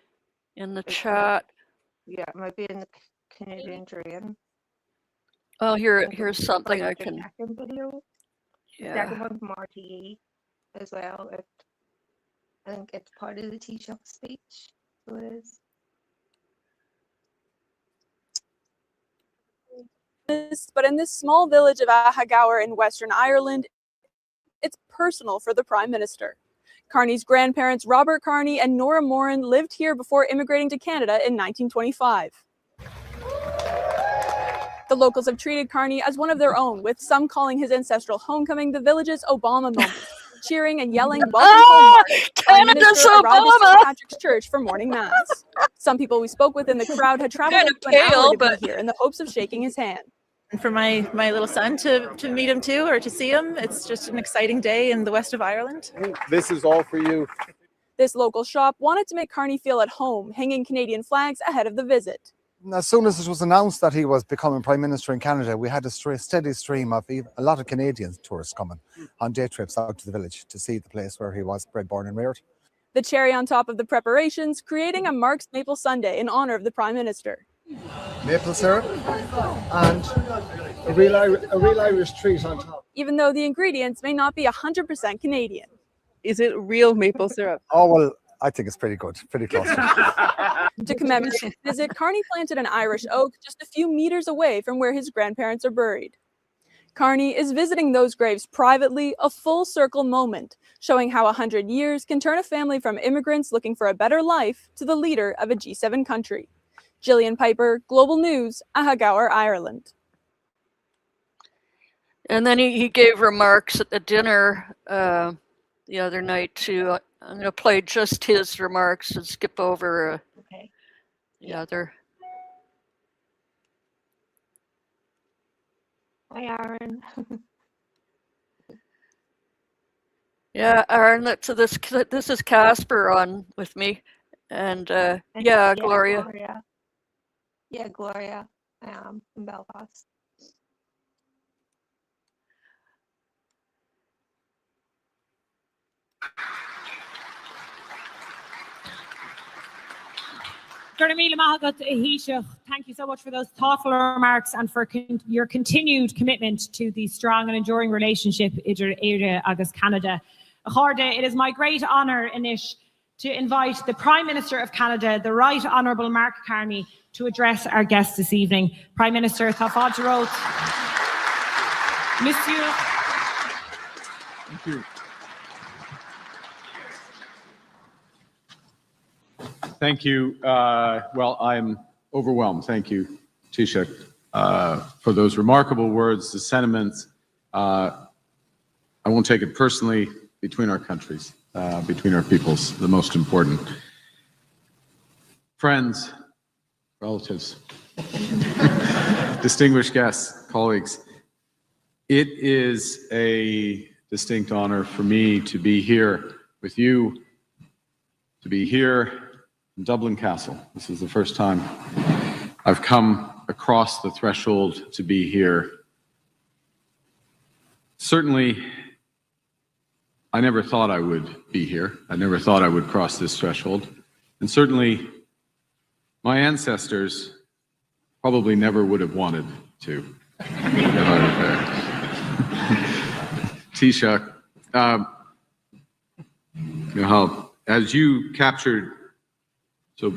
chat? Yeah, it might be in the Canadian Drain. Oh, I think here's it's something part I of the can. second video. The Yeah. second one from RTE as well. I think it's part of the Taoiseach speech. So it is. But in this small village of Ahagower in Western Ireland, it's personal for the Prime Minister. Carney's grandparents, Robert Carney and Nora Moran, lived here before immigrating to Canada in 1925. The locals have treated Carney as one of their own, with some calling his ancestral homecoming the village's Obama moment, cheering and yelling, "Welcome home, Mark." Prime Minister arrived at St. Patrick's Church for morning mass. Some people we spoke with in the crowd had traveled up to an hour to be here in the hopes of shaking his hand. And for my little son to meet him too, or to see him, it's just an exciting day in the west of Ireland. This is all for you. This local shop wanted to make Carney feel at home, hanging Canadian flags ahead of the visit. As soon as it was announced that he was becoming Prime Minister in Canada, we had a steady stream of a lot of Canadian tourists coming on day trips out to the village to see the place where he was bred, born and reared. The cherry on top of the preparations, creating a Mark's Maple Sundae in honor of the Prime Minister. Maple syrup and a real Irish treat on top. Even though the ingredients may not be 100% Canadian. Is it real maple syrup? Oh, well, I think it's pretty good, pretty close. To commemorate his visit, Carney planted an Irish oak just a few meters away from where his grandparents are buried. Carney is visiting those graves privately, a full circle moment, showing how 100 years can turn a family from immigrants looking for a better life to the leader of a G7 country. Gillian Piper, Global News, Ahagower, Ireland. And then he gave remarks at the dinner the other night too. I'm going to play just his remarks and skip over the other. Hi, Aaron. Yeah, Aaron. So this is Casper on with me, and yeah, Gloria. Yeah, Gloria. I am in Belfast. Thank you so much for those thoughtful remarks and for your continued commitment to the strong and enduring relationship Éire agus Canada. It is my great honour, Anish, to invite the Prime Minister of Canada, the Right Honourable Mark Carney, to address our guests this evening. Prime Minister, Tá fáilte rót. Monsieur. Thank you. Thank you. Well, I'm overwhelmed. Thank you, Taoiseach, for those remarkable words, the sentiments. I won't take it personally. Between our countries, between our peoples, the most important. Friends, relatives, distinguished guests, colleagues, it is a distinct honor for me to be here with you, to be here in Dublin Castle. This is the first time I've come across the threshold to be here. Certainly, I never thought I would be here. I never thought I would cross this threshold. And certainly, my ancestors probably never would have wanted to. Taoiseach, as you captured so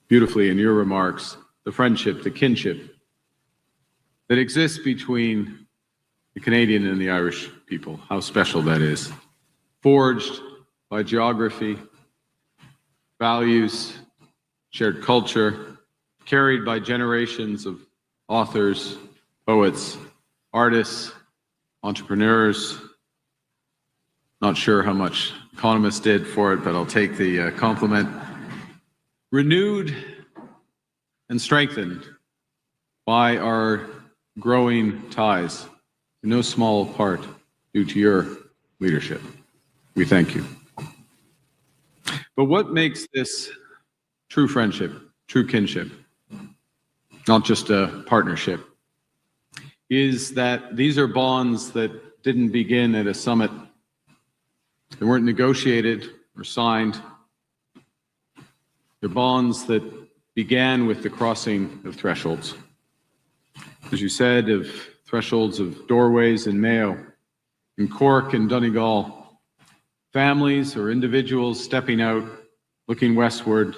beautifully in your remarks, the friendship, the kinship that exists between the Canadian and the Irish people, how special that is. Forged by geography, values, shared culture, carried by generations of authors, poets, artists, entrepreneurs. Not sure how much economists did for it, but I'll take the compliment. Renewed and strengthened by our growing ties, in no small part due to your leadership. We thank you. But what makes this true friendship, true kinship, not just a partnership, is that these are bonds that didn't begin at a summit. They weren't negotiated or signed. They're bonds that began with the crossing of thresholds. As you said, of thresholds of doorways in Mayo, in Cork and Donegal, families or individuals stepping out, looking westward,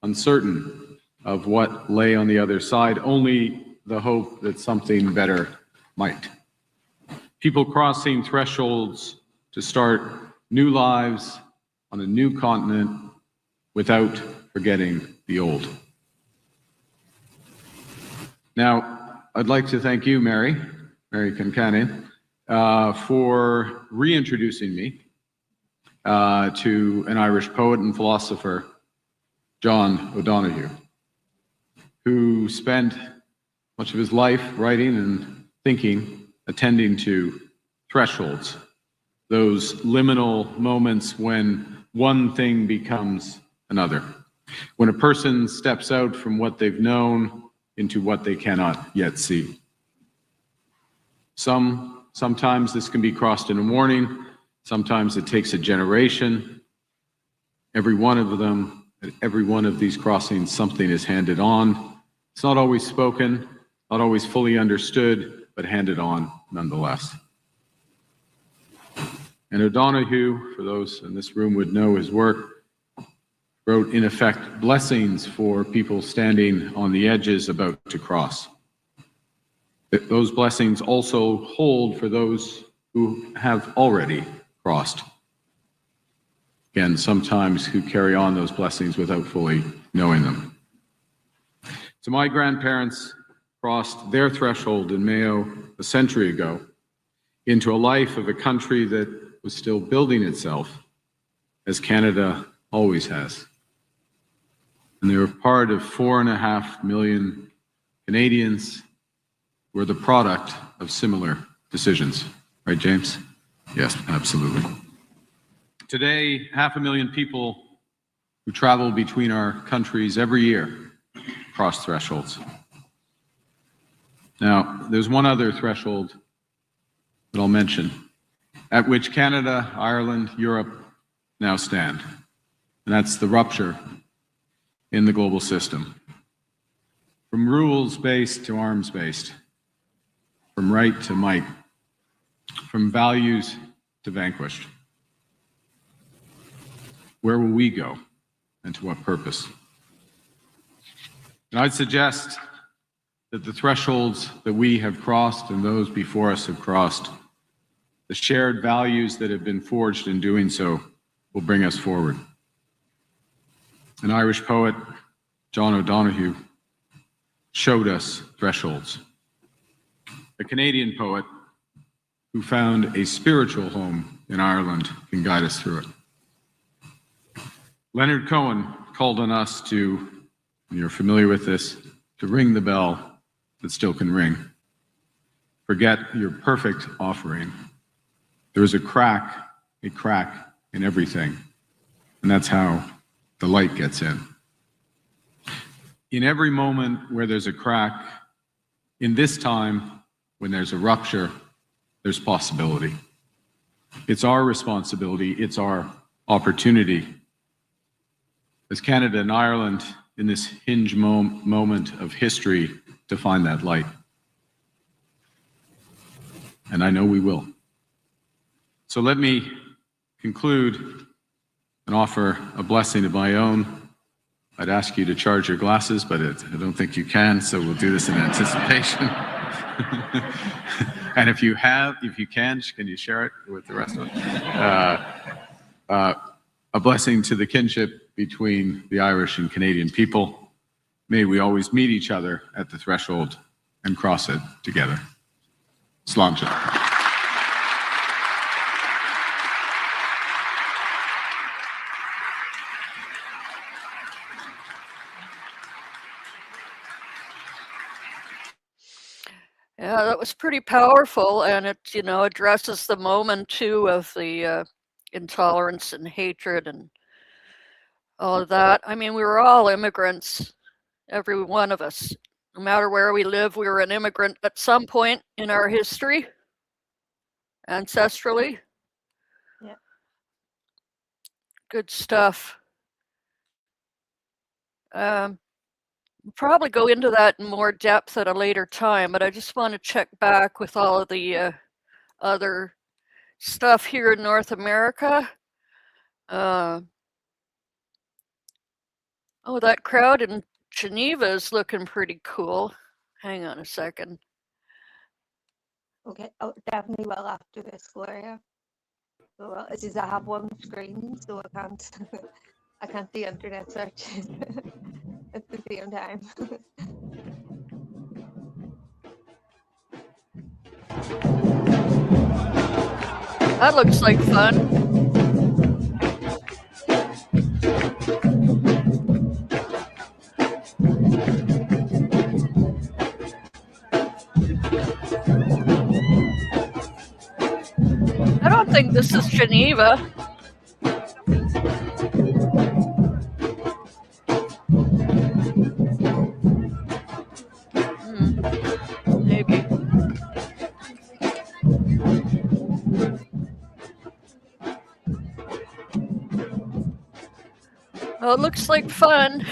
uncertain of what lay on the other side, only the hope that something better might. People crossing thresholds to start new lives on a new continent without forgetting the old. Now, I'd like to thank you, Mary Concannon, for reintroducing me to an Irish poet and philosopher, John O'Donoghue, who spent much of his life writing and thinking, attending to thresholds, those liminal moments when one thing becomes another, when a person steps out from what they've known into what they cannot yet see. Sometimes this can be crossed in a morning, sometimes it takes a generation. Every one of them, at every one of these crossings, something is handed on. It's not always spoken, not always fully understood, but handed on nonetheless. And O'Donoghue, for those in this room would know his work, wrote in effect blessings for people standing on the edges about to cross. Those blessings also hold for those who have already crossed. Again, sometimes who carry on those blessings without fully knowing them. So my grandparents crossed their threshold in Mayo a century ago into a life of a country that was still building itself, as Canada always has. And they were part of 4.5 million Canadians who were the product of similar decisions. Right, James? Yes, absolutely. Today, 500,000 people who travel between our countries every year cross thresholds. Now, there's one other threshold that I'll mention, at which Canada, Ireland, Europe now stand, and that's the rupture in the global system. From rules-based to arms-based, from right to might, from values to vanquished. Where will we go, and to what purpose? And I'd suggest that the thresholds that we have crossed and those before us have crossed, the shared values that have been forged in doing so, will bring us forward. An Irish poet, John O'Donoghue, showed us thresholds. A Canadian poet who found a spiritual home in Ireland can guide us through it. Leonard Cohen called on us to, and you're familiar with this, to ring the bell that still can ring. Forget your perfect offering. There is a crack in everything, and that's how the light gets in. In every moment where there's a crack, in this time, when there's a rupture, there's possibility. It's our responsibility, it's our opportunity as Canada and Ireland in this hinge moment of history to find that light. And I know we will. So let me conclude and offer a blessing of my own. I'd ask you to charge your glasses, but I don't think you can, so we'll do this in anticipation. And if you can you share it with the rest of us? A blessing to the kinship between the Irish and Canadian people. May we always meet each other at the threshold and cross it together. Sláinte. Yeah, that was pretty powerful, and it, addresses the moment too of the intolerance and hatred and all of that. I mean, we were all immigrants, every one of us, No matter where we live, we were an immigrant at some point in our history, ancestrally. Yeah. Good stuff. We'll probably go into that in more depth at a later time, but I just want to check back with all of the other stuff here in North America. Oh, that crowd in Geneva is looking pretty cool. Hang on a second. Okay, oh, definitely well after this, Gloria. So it's just I have one screen, so I can't I can't do internet searches at the same time. That looks like fun. I don't think this is Geneva. Maybe. Oh, it looks like fun.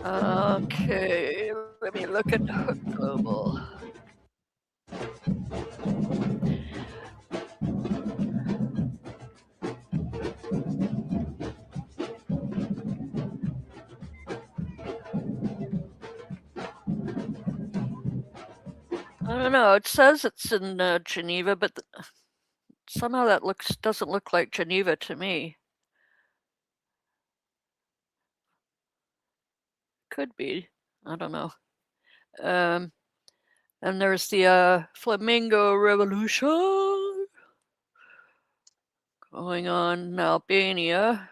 Okay, let me look at Hook Global. I don't know. It says it's in Geneva, but somehow that doesn't look like Geneva to me. Could be. I don't know. And there's the Flamingo Revolution going on in Albania.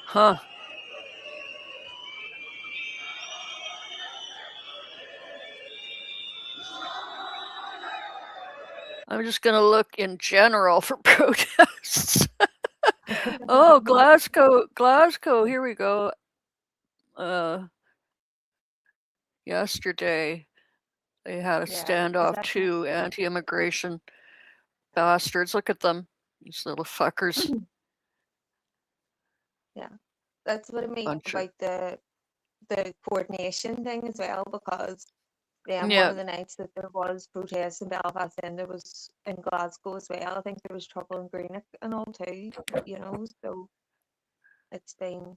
Huh. I'm just going to look in general for protests. Oh, Glasgow, here we go. Yesterday, they had a standoff too, anti-immigration bastards. Look at them, these little fuckers. Yeah, that's what I mean about the coordination thing as well, because one of the nights that there was protests in Belfast, and there was in Glasgow as well. I think there was trouble in Greenock and all too, you know, so it's been,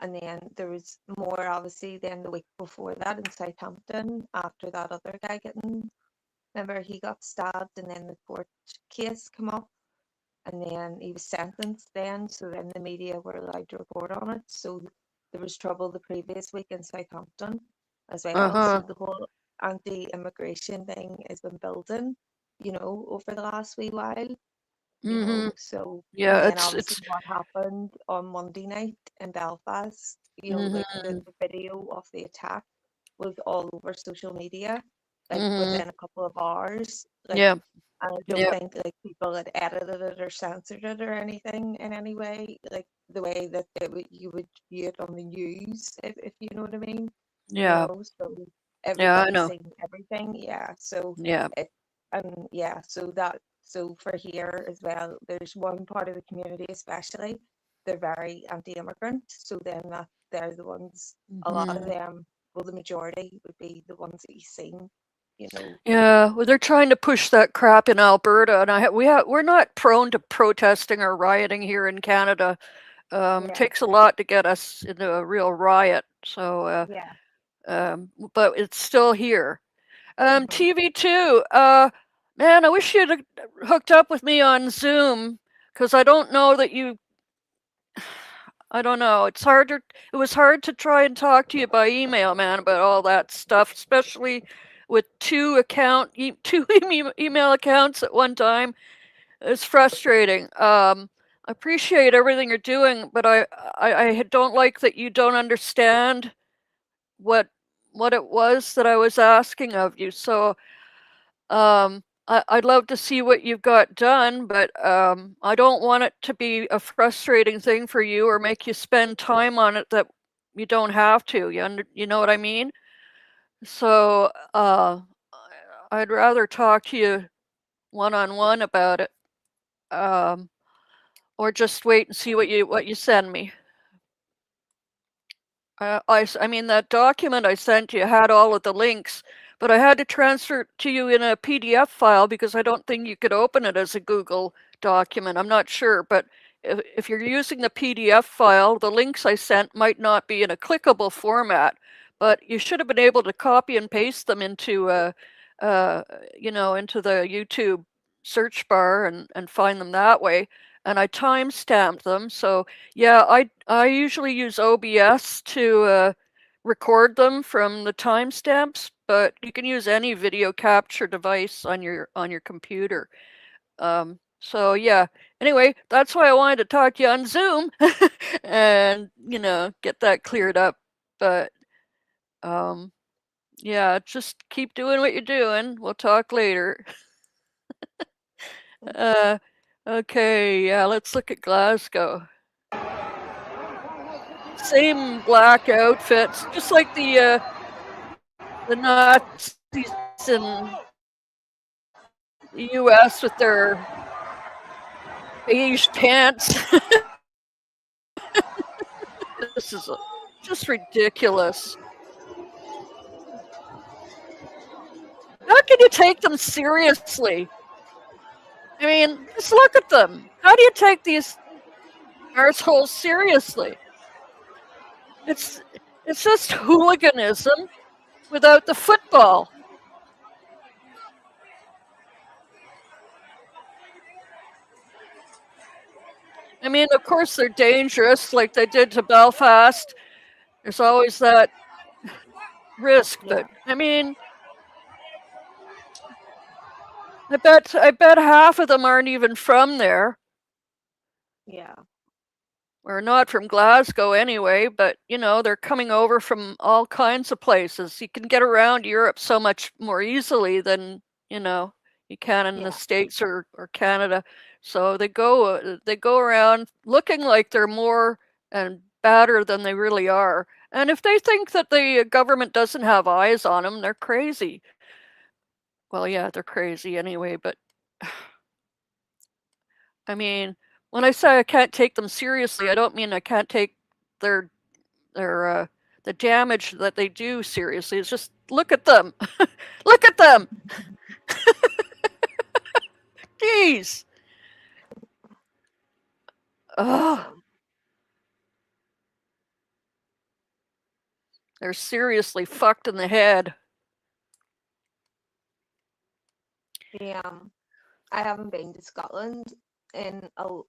and then there was more obviously then the week before that in Southampton after that other guy remember he got stabbed, and then the court case came up, and then he was sentenced then, so then the media were allowed to report on it. So there was trouble the previous week in Southampton as well. So the whole anti-immigration thing has been building, you know, over the last wee while. you know. Mhm. So, and Yeah, then it's obviously what happened on Monday night in Belfast, you know, like Mhm. the video of the attack was all over social media, like Mhm. within a couple of hours. Like, Yeah. and I don't Yeah. think like people had edited it or censored it or anything in any way, like the way that you would view it on the news, if you know what I mean. You Yeah. know, so Yeah, I everybody's know. seen everything. Yeah. So Yeah. it, and yeah, so for here as well, there's one part of the community especially, they're very anti-immigrant. So then they're the ones, a lot of Mhm. them, well, the majority would be the ones that you've seen, you know. Yeah, well, they're trying to push that crap in Alberta, and we're not prone to protesting or rioting here in Canada. It Yeah. takes a lot to get us into a real riot. So, Yeah. but it's still here. Mm-hmm. TV2, man, I wish you'd hooked up with me on Zoom, because I don't know that you. I don't know. It was hard to try and talk to you by email, man, about all that stuff, especially with two email accounts at one time. It's frustrating. I appreciate everything you're doing, but I don't like that you don't understand what it was that I was asking of you. So, I'd love to see what you've got done, but I don't want it to be a frustrating thing for you or make you spend time on it that you don't have to. You know what I mean? So I'd rather talk to you one-on-one about it, or just wait and see what you send me. I mean, that document I sent you had all of the links, but I had to transfer it to you in a PDF file because I don't think you could open it as a Google document. I'm not sure, but if you're using the PDF file, the links I sent might not be in a clickable format, but you should have been able to copy and paste them into into the YouTube search bar and find them that way. And I time-stamped them, so yeah, I usually use OBS to record them from the timestamps, but you can use any video capture device on your computer. So yeah. Anyway, that's why I wanted to talk to you on Zoom and get that cleared up. But yeah, just keep doing what you're doing. We'll talk later. Okay, yeah, let's look at Glasgow. Same black outfits, just like the Nazis in the U.S. with their beige pants. This is just ridiculous. How can you take them seriously? I mean, just look at them. How do you take these arseholes seriously? It's just hooliganism without the football. I mean, of course they're dangerous, like they did to Belfast. There's always that risk, but I mean, I bet half of them aren't even from there. Yeah. Or not from Glasgow anyway, but they're coming over from all kinds of places. You can get around Europe so much more easily than, you can in the States or Canada. So they go around looking like they're more and badder than they really are. And if they think that the government doesn't have eyes on them, they're crazy. Well, yeah, they're crazy anyway, but I mean, when I say I can't take them seriously, I don't mean I can't take their the damage that they do seriously. It's just look at them. Look at them. Jeez. Oh. They're seriously fucked in the head. Yeah. I haven't been to Scotland in about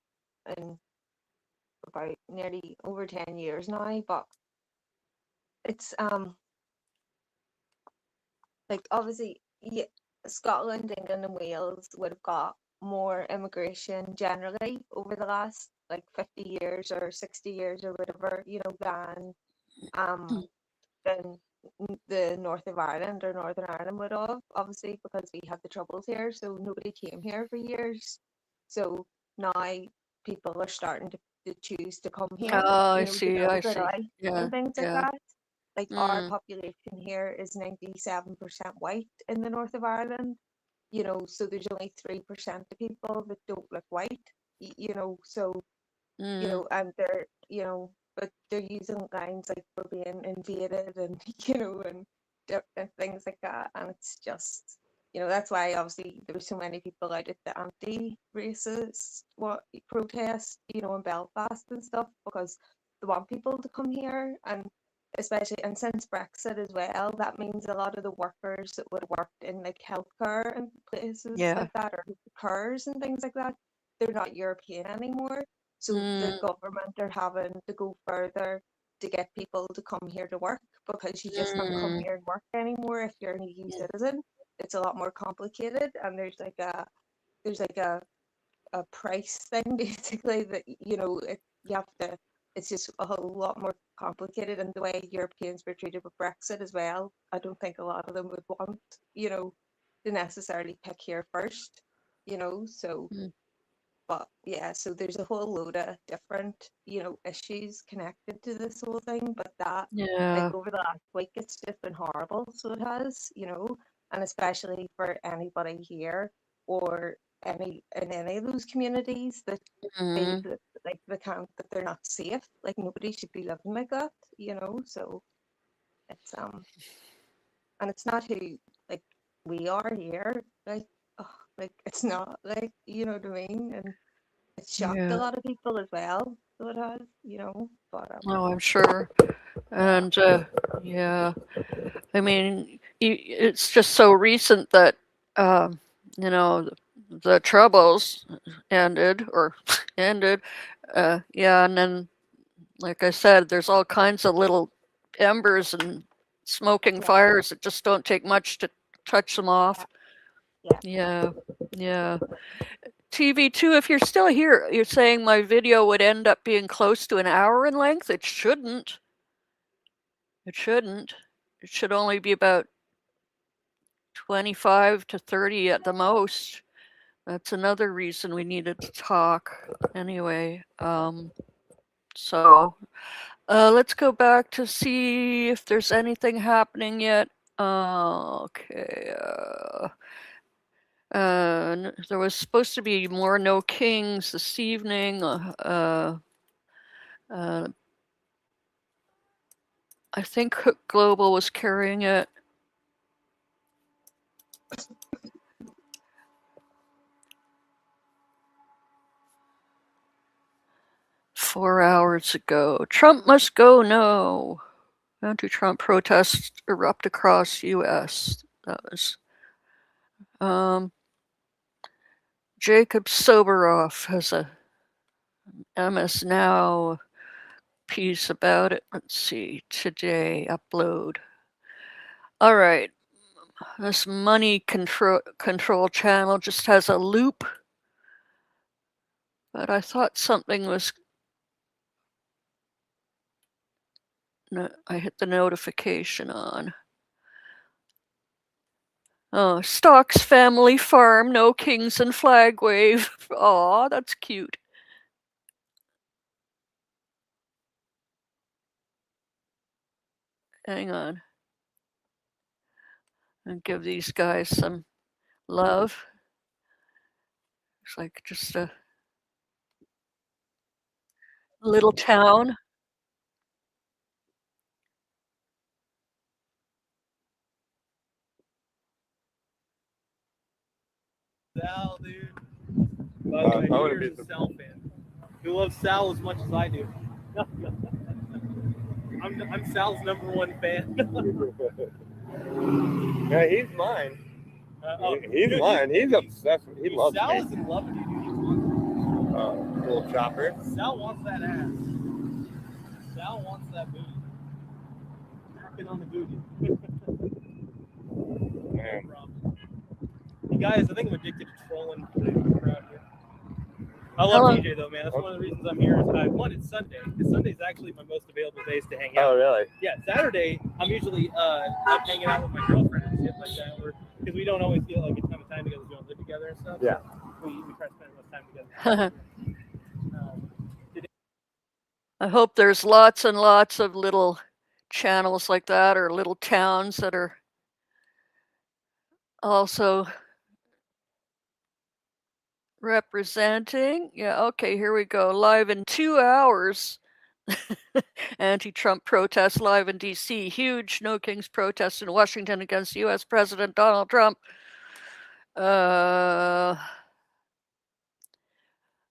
nearly over 10 years now, but it's like obviously Scotland, England and Wales would have got more immigration generally over the last like 50 years or 60 years or whatever, you know, than the north of Ireland or Northern Ireland would have, obviously, because we had the Troubles here, so nobody came here for years. So now people are starting to choose to come here, Oh, I you know, to see. I build it see. out Yeah. and things like Yeah. that. Like our Mm. population here is 97% white in the north of Ireland, you know, so there's only 3% of people that don't look white, you know, so, you Mm. know, and they're, you know, but they're using lines like we're being invaded and, you know, and different things like that. And it's just, you know, that's why obviously there were so many people out at the anti-racist protest, you know, in Belfast and stuff, because they want people to come here. And especially, and since Brexit as well, that means a lot of the workers that would have worked in like healthcare and places Yeah. like that, or cars and things like that, they're not European anymore. So the Mm. government are having to go further to get people to come here to work, because you just can't come Mm. here and work anymore if you're an EU citizen. It's a lot more complicated, and there's like a price thing basically that, you know, you have to. It's just a whole lot more complicated, and the way Europeans were treated with Brexit as well, I don't think a lot of them would want, you know, to necessarily pick here first, you know. So Mm. but yeah, so there's a whole load of different, you know, issues connected to this whole thing. But that, like Yeah. over the last week, it's just been horrible. So it has, you know, and especially for anybody here or in any of those communities that feel Mm. that like that they're not safe. Like nobody should be living like that, you know. So it's and it's not who like we are here. Like it's not like, you know what I mean, and it's shocked a Yeah. lot of people as well. So it has, you know, but Oh, I'm sure. And yeah, I mean, it's just so recent that you know the Troubles ended or ended. Yeah, and then like I said, there's all kinds of little embers and smoking fires that just don't take much to touch them off. Yeah, yeah. TV2, if you're still here, you're saying my video would end up being close to an hour in length? It shouldn't. It shouldn't. It should only be about 25 to 30 at the most. That's another reason we needed to talk. Anyway, so let's go back to see if there's anything happening yet. Okay. There was supposed to be more No Kings this evening. I think Hook Global was carrying it. Four hours ago. Trump must go, no. Anti-Trump protests erupt across U.S. That was Jacob Soboroff has a MS Now piece about it. Let's see, today upload. All right, this money control channel just has a loop, but I thought something was. No, I hit the notification on. Oh, Stocks Family Farm, no kings and flag wave. Aw, that's cute. Hang on. And give these guys some love. It's like just a little town. Sal, dude. By the way, here's a Sal fan. Who loves Sal as much as I do. I'm Sal's #1 fan. Yeah, he's mine. He's mine. He's obsessed. He loves Sal me. is in love with you, dude. Little chopper. Sal wants that ass. Sal wants that booty. Knocking on the booty. Man. You guys, I think I'm addicted to trolling the crowd. I love Hello. TJ though, man. That's one of the reasons I'm here. Is one, it's Sunday. Because Sunday's actually my most available days to hang out. Oh, really? Yeah, Saturday I'm usually up hanging out with my girlfriend and shit like that. Because we don't always get like a ton of time together. We don't live together and stuff. Yeah. So we try to spend as much time together. I hope there's lots and lots of little channels like that, or little towns that are also representing. Yeah, okay, here we go. Live in 2 hours. Anti-Trump protests live in DC. Huge No Kings protest in Washington against US President Donald Trump.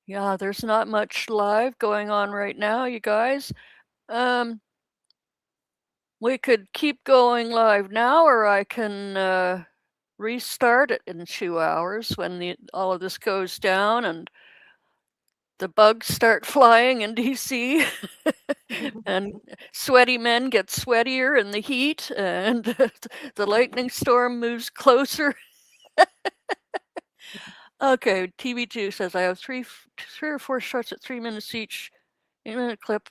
Yeah, there's not much live going on right now, you guys. We could keep going live now, or I can restart it in 2 hours when all of this goes down and the bugs start flying in DC and sweaty men get sweatier in the heat and the lightning storm moves closer. Okay, TV2 says I have three or four shots at 3 minutes each. 8-minute clip.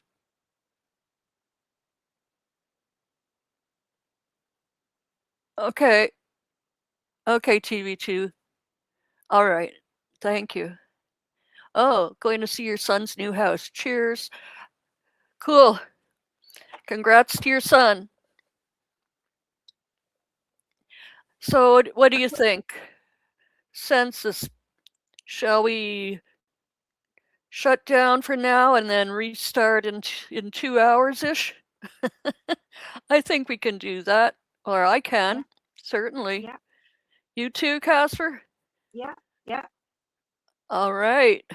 Okay. Okay, TV2. All right. Thank you. Oh, going to see your son's new house. Cheers. Cool. Congrats to your son. So, what do you think? Census, shall we shut down for now and then restart in 2 hours-ish? I think we can do that. Or I can, certainly. Yeah. You too, Casper? Yeah, yeah. All right.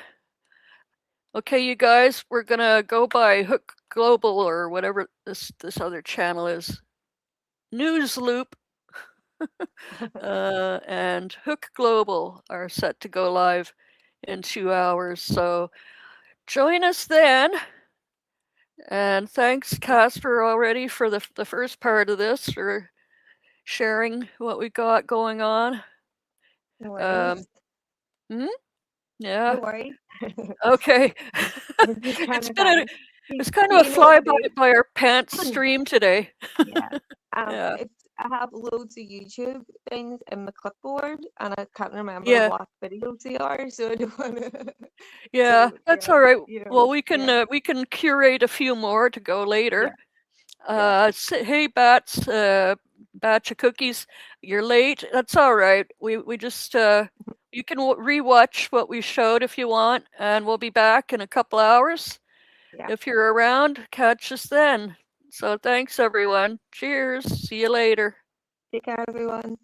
Okay, you guys, we're gonna go by Hook Global or whatever this other channel is. News Loop and Hook Global are set to go live in 2 hours. So join us then. And thanks, Casper, already for the first part of this, for sharing what we got going on. No worries. Yeah. No worries. Okay. It's kind of a flyby by our pants stream today. Yeah. Yeah. I have loads of YouTube things in my clipboard, and I can't remember Yeah. what videos they are, so I don't want to. Yeah, that's all right. you know, Well, we can curate a few more to go later. Hey, Bats, batch of cookies. You're late. That's all right. We just you can rewatch what we showed if you want, and we'll be back in a couple hours. If you're around, catch us then. So thanks, everyone. Cheers. See you later. Take care, everyone.